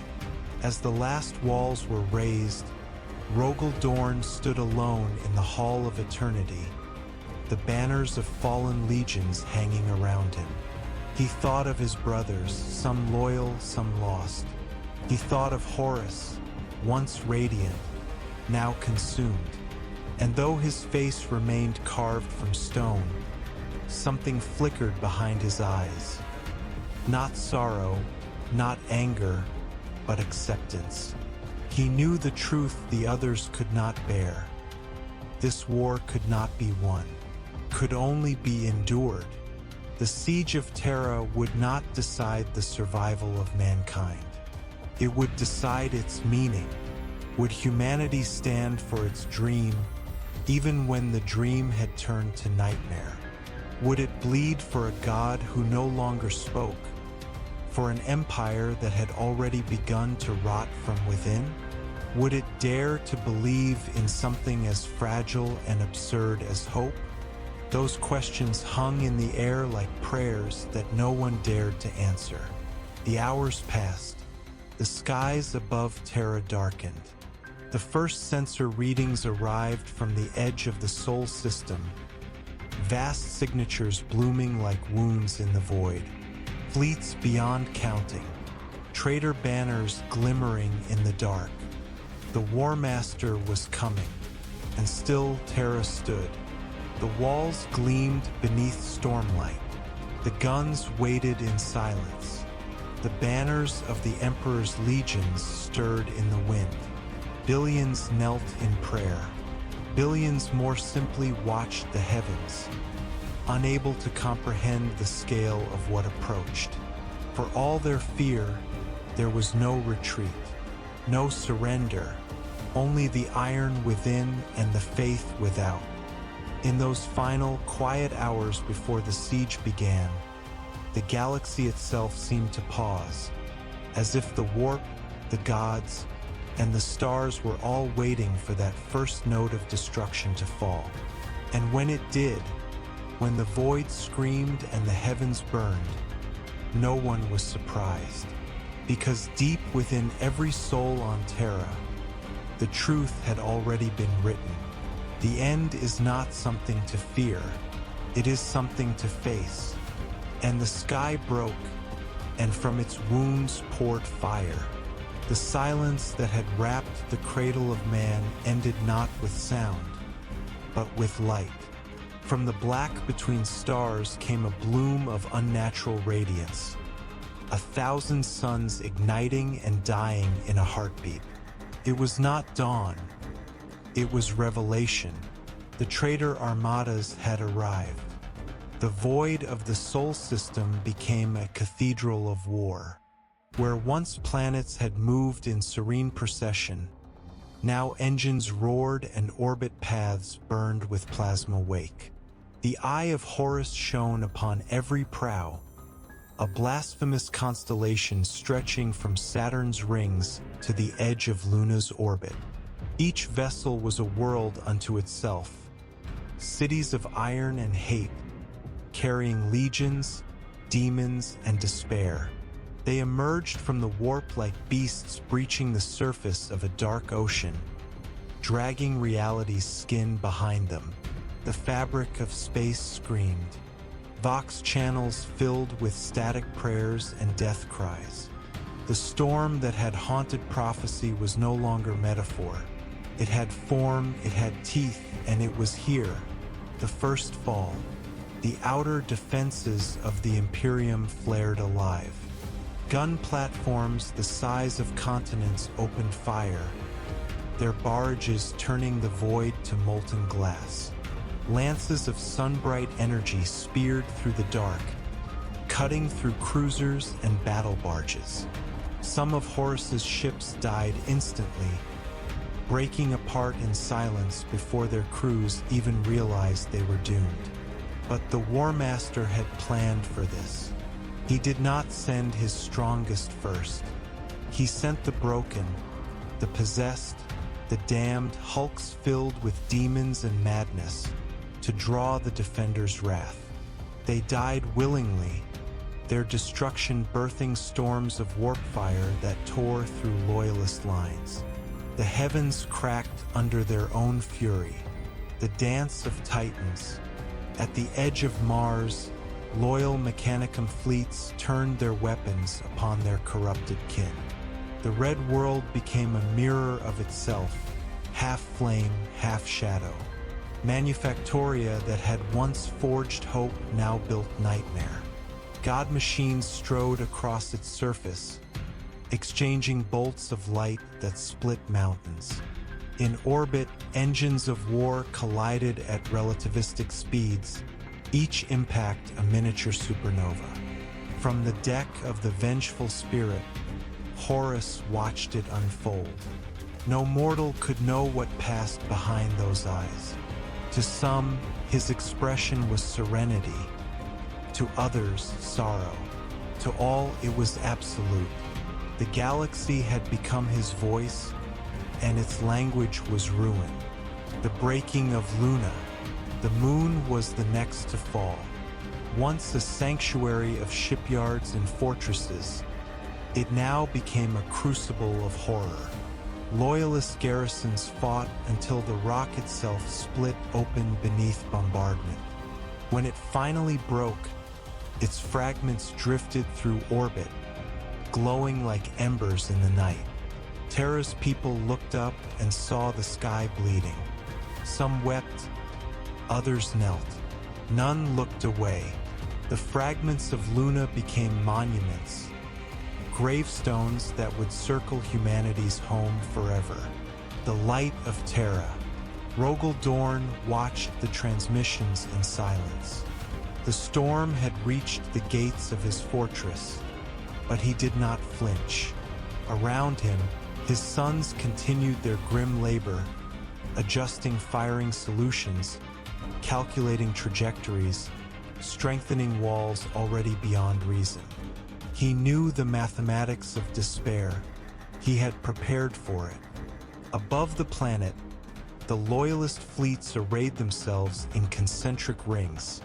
As the last walls were raised, Rogal Dorn stood alone in the Hall of Eternity, the banners of fallen legions hanging around him. He thought of his brothers, some loyal, some lost. He thought of Horus, once radiant, now consumed. And though his face remained carved from stone, something flickered behind his eyes. Not sorrow, not anger, but acceptance. He knew the truth the others could not bear. This war could not be won, could only be endured. The Siege of Terra would not decide the survival of mankind. It would decide its meaning. Would humanity stand for its dream, even when the dream had turned to nightmare? Would it bleed for a god who no longer spoke? For an empire that had already begun to rot from within? Would it dare to believe in something as fragile and absurd as hope? Those questions hung in the air like prayers that no one dared to answer. The hours passed. The skies above Terra darkened. The first sensor readings arrived from the edge of the Sol system, vast signatures blooming like wounds in the void, fleets beyond counting, traitor banners glimmering in the dark. The Warmaster was coming, and still Terra stood. The walls gleamed beneath stormlight. The guns waited in silence. The banners of the Emperor's legions stirred in the wind. Billions knelt in prayer. Billions more simply watched the heavens, unable to comprehend the scale of what approached. For all their fear, there was no retreat, no surrender, only the iron within and the faith without. In those final, quiet hours before the siege began, the galaxy itself seemed to pause, as if the warp, the gods, and the stars were all waiting for that first note of destruction to fall. And when it did, when the void screamed and the heavens burned, no one was surprised, because deep within every soul on Terra, the truth had already been written. The end is not something to fear, it is something to face. And the sky broke, and from its wounds poured fire. The silence that had wrapped the cradle of man ended not with sound, but with light. From the black between stars came a bloom of unnatural radiance, 1,000 suns igniting and dying in a heartbeat. It was not dawn, it was revelation. The traitor armadas had arrived. The void of the Sol system became a cathedral of war. Where once planets had moved in serene procession, now engines roared and orbit paths burned with plasma wake. The eye of Horus shone upon every prow, a blasphemous constellation stretching from Saturn's rings to the edge of Luna's orbit. Each vessel was a world unto itself, cities of iron and hate, carrying legions, demons, and despair. They emerged from the warp like beasts breaching the surface of a dark ocean, dragging reality's skin behind them. The fabric of space screamed, vox channels filled with static prayers and death cries. The storm that had haunted prophecy was no longer metaphor. It had form, it had teeth, and it was here, the first fall. The outer defenses of the Imperium flared alive. Gun platforms the size of continents opened fire, their barrages turning the void to molten glass. Lances of sunbright energy speared through the dark, cutting through cruisers and battle barges. Some of Horus's ships died instantly, breaking apart in silence before their crews even realized they were doomed. But the Warmaster had planned for this. He did not send his strongest first. He sent the broken, the possessed, the damned, hulks filled with demons and madness, to draw the defenders' wrath. They died willingly, their destruction birthing storms of warp fire that tore through loyalist lines. The heavens cracked under their own fury, the dance of titans. At the edge of Mars, loyal Mechanicum fleets turned their weapons upon their corrupted kin. The red world became a mirror of itself, half flame, half shadow. Manufactoria that had once forged hope now built nightmare. God machines strode across its surface, exchanging bolts of light that split mountains. In orbit, engines of war collided at relativistic speeds, each impact a miniature supernova. From the deck of the vengeful spirit, Horus watched it unfold. No mortal could know what passed behind those eyes. To some, his expression was serenity. To others, sorrow. To all, it was absolute. The galaxy had become his voice, and its language was ruin. The breaking of Luna. The moon was the next to fall. Once a sanctuary of shipyards and fortresses, it now became a crucible of horror. Loyalist garrisons fought until the rock itself split open beneath bombardment. When it finally broke, its fragments drifted through orbit, glowing like embers in the night. Terra's people looked up and saw the sky bleeding. Some wept, others knelt. None looked away. The fragments of Luna became monuments, gravestones that would circle humanity's home forever. The light of Terra. Rogal Dorn watched the transmissions in silence. The storm had reached the gates of his fortress, but he did not flinch. Around him, his sons continued their grim labor, adjusting firing solutions, calculating trajectories, strengthening walls already beyond reason. He knew the mathematics of despair, He had prepared for it. Above the planet, the loyalist fleets arrayed themselves in concentric rings.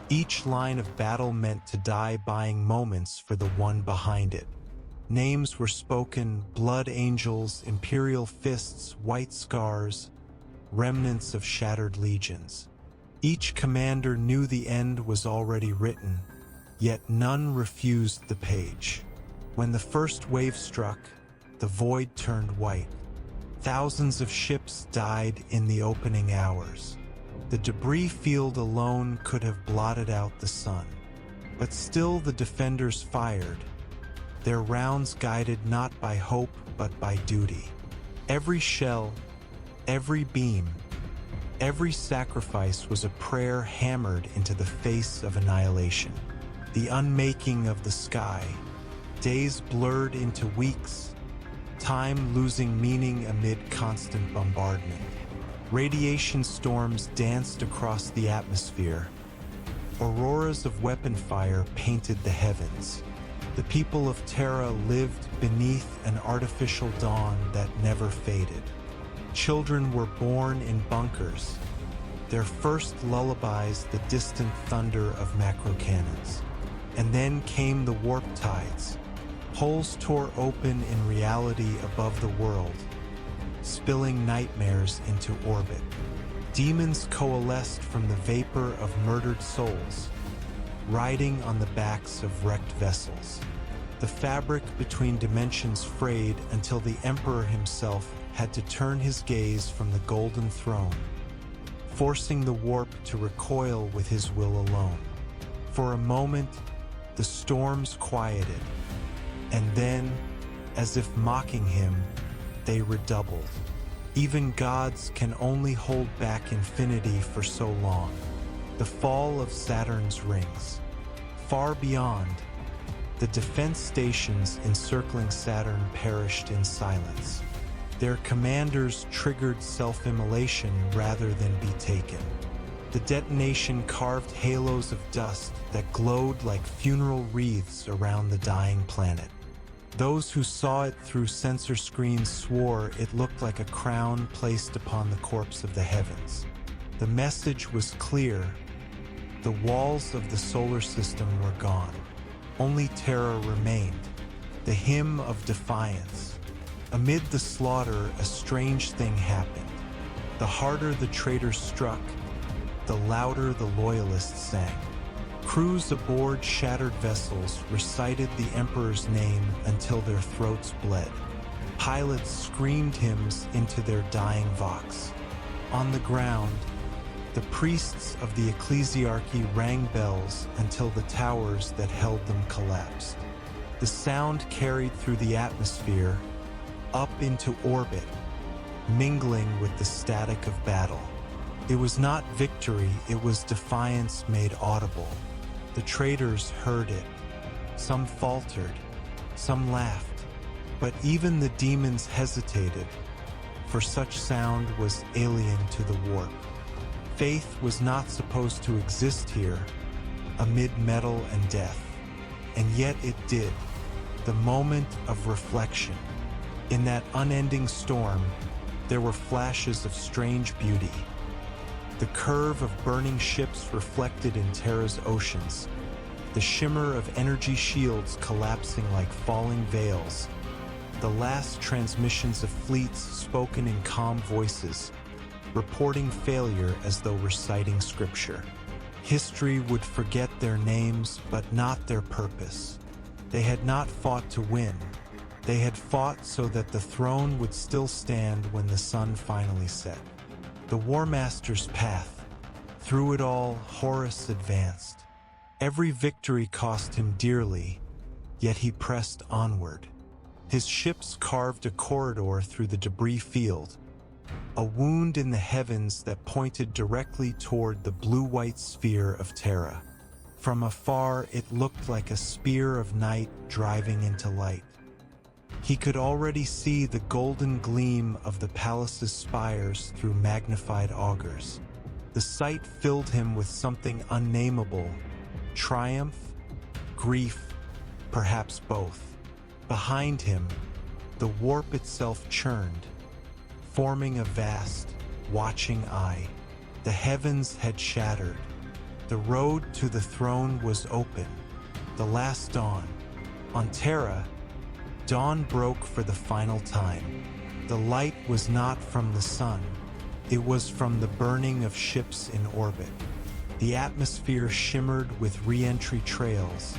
Each line of battle meant to die buying moments for the one behind it. Names were spoken: blood angels, imperial fists, white scars, remnants of shattered legions. Each commander knew the end was already written, yet none refused the page. When the first wave struck, the void turned white. Thousands of ships died in the opening hours. The debris field alone could have blotted out the sun. But still the defenders fired, their rounds guided not by hope but by duty. Every shell, every beam, every sacrifice was a prayer hammered into the face of annihilation. The unmaking of the sky, days blurred into weeks, time losing meaning amid constant bombardment. Radiation storms danced across the atmosphere. Auroras of weapon fire painted the heavens. The people of Terra lived beneath an artificial dawn that never faded. Children were born in bunkers, their first lullabies the distant thunder of macro cannons. And then came the warp tides. Holes tore open in reality above the world, spilling nightmares into orbit. Demons coalesced from the vapor of murdered souls, riding on the backs of wrecked vessels. The fabric between dimensions frayed until the Emperor himself had to turn his gaze from the golden throne, forcing the warp to recoil with his will alone. For a moment, the storms quieted, and then, as if mocking him, they redoubled. Even gods can only hold back infinity for so long. The fall of Saturn's rings. Far beyond, the defense stations encircling Saturn perished in silence. Their commanders triggered self-immolation rather than be taken. The detonation carved halos of dust that glowed like funeral wreaths around the dying planet. Those who saw it through sensor screens swore it looked like a crown placed upon the corpse of the heavens. The message was clear. The walls of the solar system were gone. Only Terra remained, the hymn of defiance. Amid the slaughter, a strange thing happened. The harder the traitors struck, the louder the loyalists sang. Crews aboard shattered vessels recited the Emperor's name until their throats bled. Pilots screamed hymns into their dying vox. On the ground, the priests of the ecclesiarchy rang bells until the towers that held them collapsed. The sound carried through the atmosphere, up into orbit, mingling with the static of battle. It was not victory, it was defiance made audible. The traitors heard it. Some faltered, some laughed, but even the demons hesitated, for such sound was alien to the warp. Faith was not supposed to exist here, amid metal and death, and yet it did. The moment of reflection. In that unending storm, there were flashes of strange beauty. The curve of burning ships reflected in Terra's oceans, the shimmer of energy shields collapsing like falling veils, the last transmissions of fleets spoken in calm voices, reporting failure as though reciting scripture. History would forget their names, but not their purpose. They had not fought to win. They had fought so that the throne would still stand when the sun finally set. The Warmaster's path. Through it all, Horus advanced. Every victory cost him dearly, yet he pressed onward. His ships carved a corridor through the debris field, a wound in the heavens that pointed directly toward the blue-white sphere of Terra. From afar, it looked like a spear of night driving into light. He could already see the golden gleam of the palace's spires through magnified augers. The sight filled him with something unnameable, triumph, grief, perhaps both. Behind him, The warp itself churned, forming a vast, watching eye. The heavens had shattered. The road to the throne was open. The last dawn. On Terra, dawn broke for the final time. The light was not from the sun. It was from the burning of ships in orbit. The atmosphere shimmered with re-entry trails,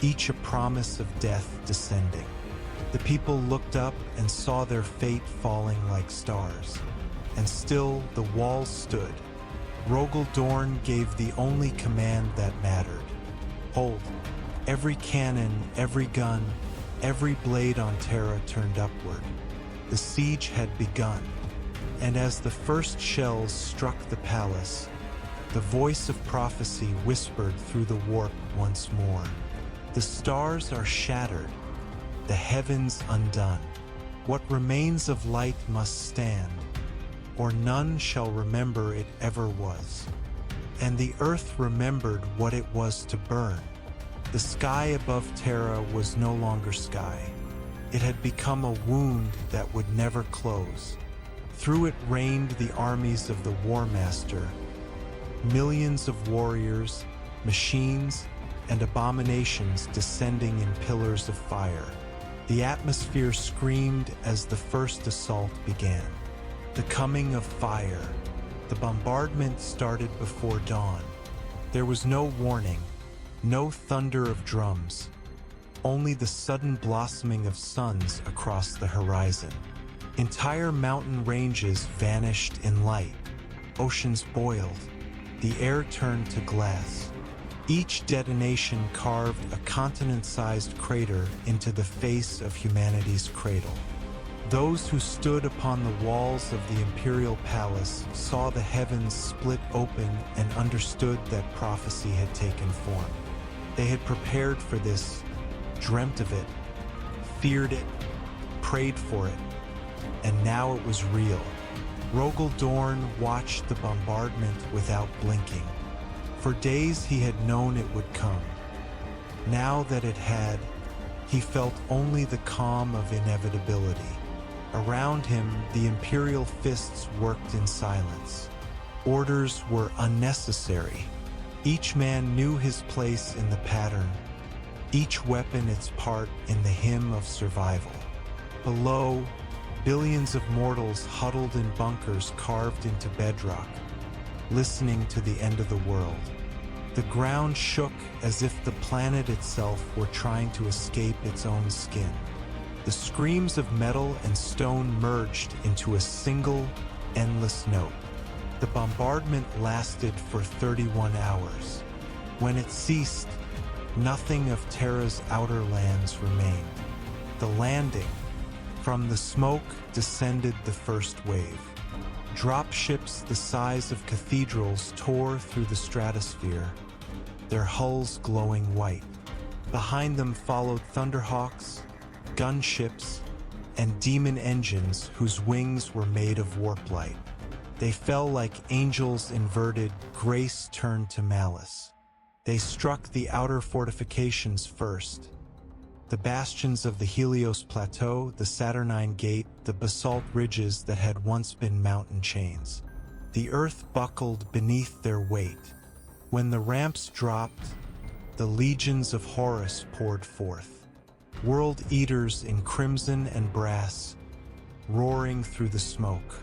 each a promise of death descending. The people looked up and saw their fate falling like stars. And still the walls stood. Rogal Dorn gave the only command that mattered. Hold. Every cannon, every gun, every blade on Terra turned upward. The siege had begun. And as the first shells struck the palace, the voice of prophecy whispered through the warp once more. The stars are shattered, the heavens undone. What remains of light must stand, or none shall remember it ever was. And the earth remembered what it was to burn. The sky above Terra was no longer sky. It had become a wound that would never close. Through it rained the armies of the Warmaster, millions of warriors, machines, and abominations descending in pillars of fire. The atmosphere screamed as the first assault began. The coming of fire. The bombardment started before dawn. There was no warning, no thunder of drums, only the sudden blossoming of suns across the horizon. Entire mountain ranges vanished in light. Oceans boiled. The air turned to glass. Each detonation carved a continent-sized crater into the face of humanity's cradle. Those who stood upon the walls of the imperial palace saw the heavens split open and understood that prophecy had taken form. They had prepared for this, dreamt of it, feared it, prayed for it, and now it was real. Rogal Dorn watched the bombardment without blinking. For days he had known it would come. Now that it had, he felt only the calm of inevitability. Around him, the imperial fists worked in silence. Orders were unnecessary. Each man knew his place in the pattern, each weapon its part in the hymn of survival. Below, billions of mortals huddled in bunkers carved into bedrock, listening to the end of the world. The ground shook as if the planet itself were trying to escape its own skin. The screams of metal and stone merged into a single, endless note. The bombardment lasted for 31 hours. When it ceased, nothing of Terra's outer lands remained. The landing. From the smoke descended the first wave. Drop ships the size of cathedrals tore through the stratosphere, their hulls glowing white. Behind them followed thunderhawks, gunships, and demon engines whose wings were made of warp light. They fell like angels inverted, grace turned to malice. They struck the outer fortifications first. The bastions of the Helios Plateau, the Saturnine Gate, the basalt ridges that had once been mountain chains. The earth buckled beneath their weight. When the ramps dropped, the legions of Horus poured forth. World eaters in crimson and brass, roaring through the smoke.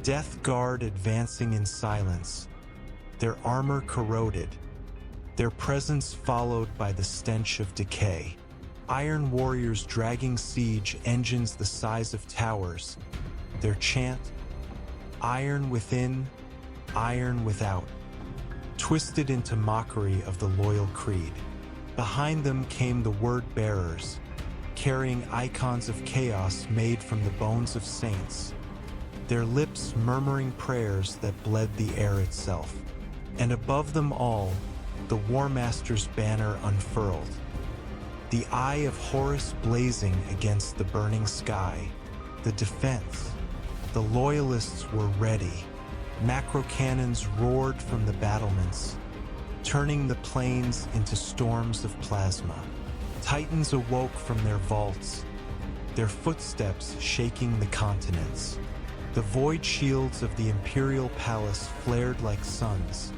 Death Guard advancing in silence, their armor corroded, their presence followed by the stench of decay. Iron warriors dragging siege engines the size of towers, their chant, iron within, iron without, twisted into mockery of the loyal creed. Behind them came the word bearers, carrying icons of chaos made from the bones of saints, their lips murmuring prayers that bled the air itself. And above them all, the Warmaster's banner unfurled, the eye of Horus blazing against the burning sky. The defense. The loyalists were ready. Macro cannons roared from the battlements, turning the plains into storms of plasma. Titans awoke from their vaults, their footsteps shaking the continents. The void shields of the imperial palace flared like suns,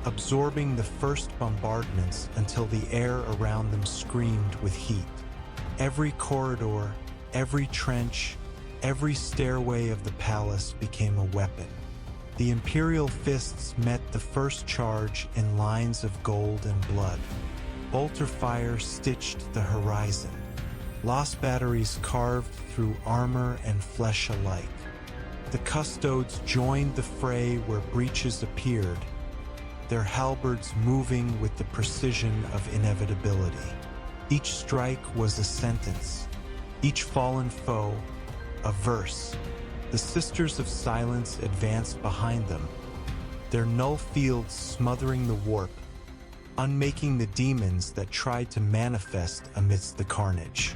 absorbing the first bombardments until the air around them screamed with heat. Every corridor, every trench, every stairway of the palace became a weapon. The imperial fists met the first charge in lines of gold and blood. Bolter fire stitched the horizon. Lost batteries carved through armor and flesh alike. The custodes joined the fray where breaches appeared, their halberds moving with the precision of inevitability. Each strike was a sentence, each fallen foe a verse. The Sisters of Silence advanced behind them, their null fields smothering the warp, unmaking the demons that tried to manifest amidst the carnage.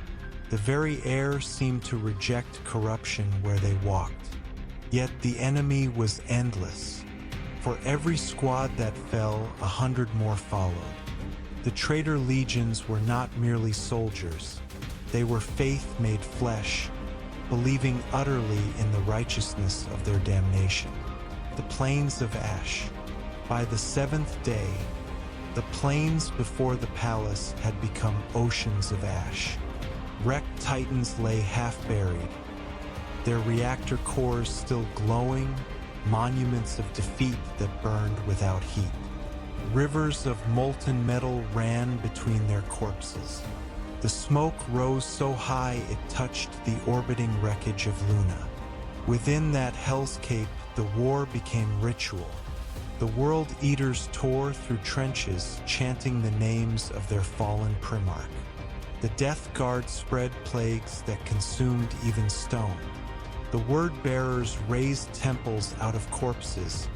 The very air seemed to reject corruption where they walked. Yet the enemy was endless. For every squad that fell, 100 more followed. The traitor legions were not merely soldiers. They were faith made flesh, believing utterly in the righteousness of their damnation. The plains of ash. By the seventh day, the plains before the palace had become oceans of ash. Wrecked titans lay half-buried, their reactor cores still glowing, monuments of defeat that burned without heat. Rivers of molten metal ran between their corpses. The smoke rose so high it touched the orbiting wreckage of Luna. Within that hellscape, the war became ritual. The World Eaters tore through trenches, chanting the names of their fallen primarch. The Death Guard spread plagues that consumed even stone. The Word-bearers raised temples out of corpses,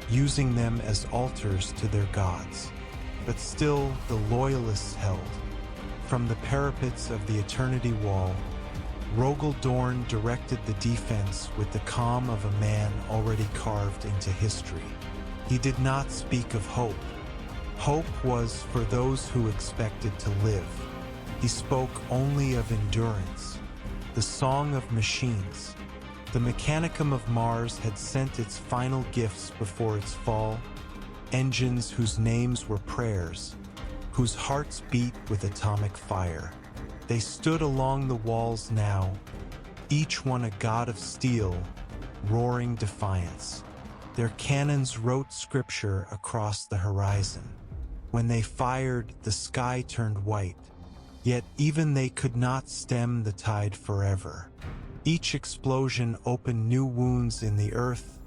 using them as altars to their gods. But still, the Loyalists held. From the parapets of the Eternity Wall, Rogal Dorn directed the defense with the calm of a man already carved into history. He did not speak of hope. Hope was for those who expected to live. He spoke only of endurance, the song of machines. The Mechanicum of Mars had sent its final gifts before its fall, engines whose names were prayers, whose hearts beat with atomic fire. They stood along the walls now, each one a god of steel, roaring defiance. Their cannons wrote scripture across the horizon. When they fired, the sky turned white, yet even they could not stem the tide forever. Each explosion opened new wounds in the earth,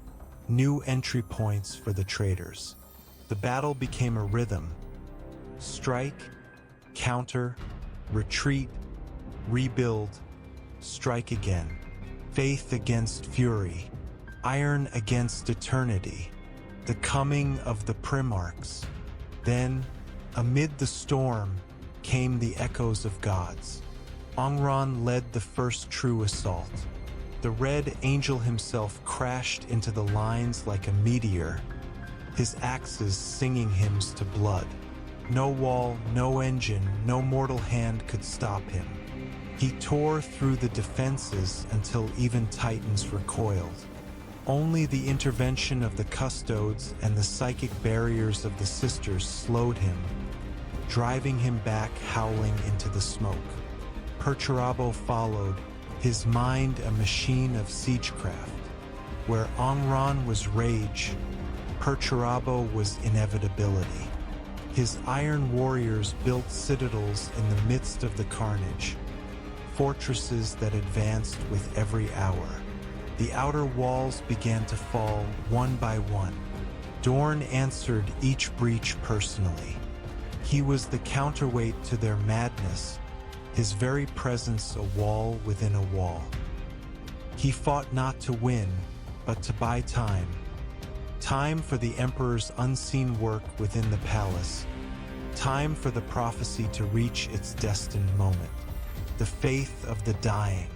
new entry points for the traitors. The battle became a rhythm. Strike, counter, retreat, rebuild, strike again. Faith against fury, iron against eternity. The coming of the Primarchs. Then, amid the storm, came the echoes of gods. Angron led the first true assault. The Red Angel himself crashed into the lines like a meteor, his axes singing hymns to blood. No wall, no engine, no mortal hand could stop him. He tore through the defenses until even Titans recoiled. Only the intervention of the Custodes and the psychic barriers of the Sisters slowed him, driving him back howling into the smoke. Perturabo followed, his mind a machine of siegecraft. Where Angron was rage, Perturabo was inevitability. His iron warriors built citadels in the midst of the carnage, fortresses that advanced with every hour. The outer walls began to fall one by one. Dorn answered each breach personally. He was the counterweight to their madness, his very presence a wall within a wall. He fought not to win, but to buy time. Time for the Emperor's unseen work within the palace. Time for the prophecy to reach its destined moment. The faith of the dying.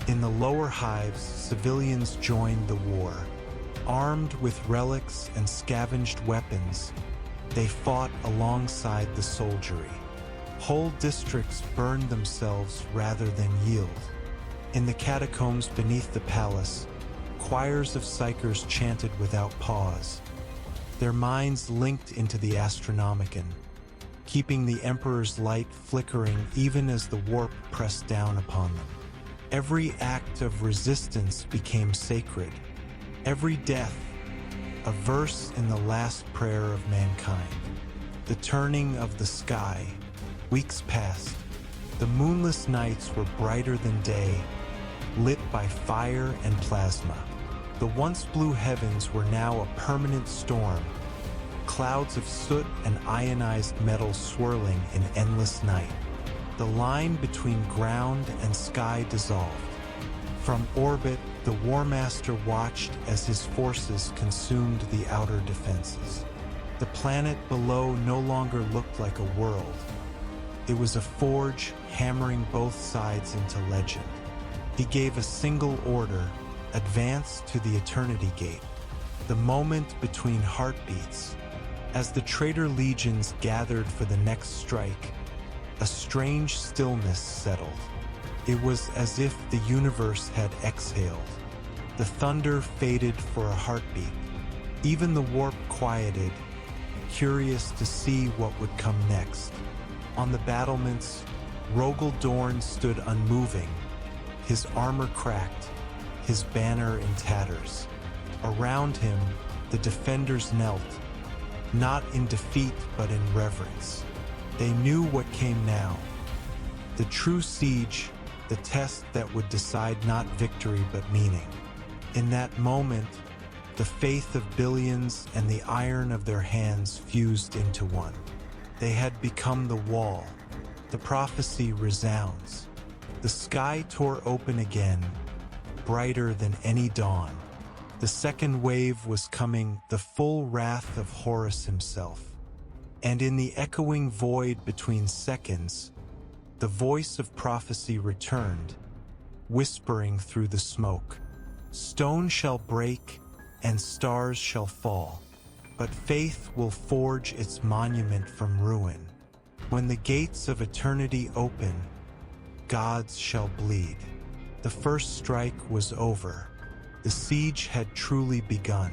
In the lower hives, civilians joined the war. Armed with relics and scavenged weapons, they fought alongside the soldiery. Whole districts burned themselves rather than yield. In the catacombs beneath the palace, choirs of psychers chanted without pause, their minds linked into the Astronomicon, keeping the Emperor's light flickering even as the warp pressed down upon them. Every act of resistance became sacred, every death a verse in the last prayer of mankind. The turning of the sky. Weeks passed. The moonless nights were brighter than day, lit by fire and plasma. The once blue heavens were now a permanent storm, clouds of soot and ionized metal swirling in endless night. The line between ground and sky dissolved. From orbit, the Warmaster watched as his forces consumed the outer defenses. The planet below no longer looked like a world. It was a forge hammering both sides into legend. He gave a single order: advance to the Eternity Gate. The moment between heartbeats. As the traitor legions gathered for the next strike, a strange stillness settled. It was as if the universe had exhaled. The thunder faded for a heartbeat. Even the warp quieted, curious to see what would come next. On the battlements, Rogal Dorn stood unmoving, his armor cracked, his banner in tatters. Around him, the defenders knelt, not in defeat but in reverence. They knew what came now. The true siege, the test that would decide not victory but meaning. In that moment, the faith of billions and the iron of their hands fused into one. They had become the wall. The prophecy resounds. The sky tore open again, brighter than any dawn. The second wave was coming, the full wrath of Horus himself. And in the echoing void between seconds, the voice of prophecy returned, whispering through the smoke. Stone shall break and stars shall fall, but faith will forge its monument from ruin. When the gates of eternity open, gods shall bleed. The first strike was over. The siege had truly begun.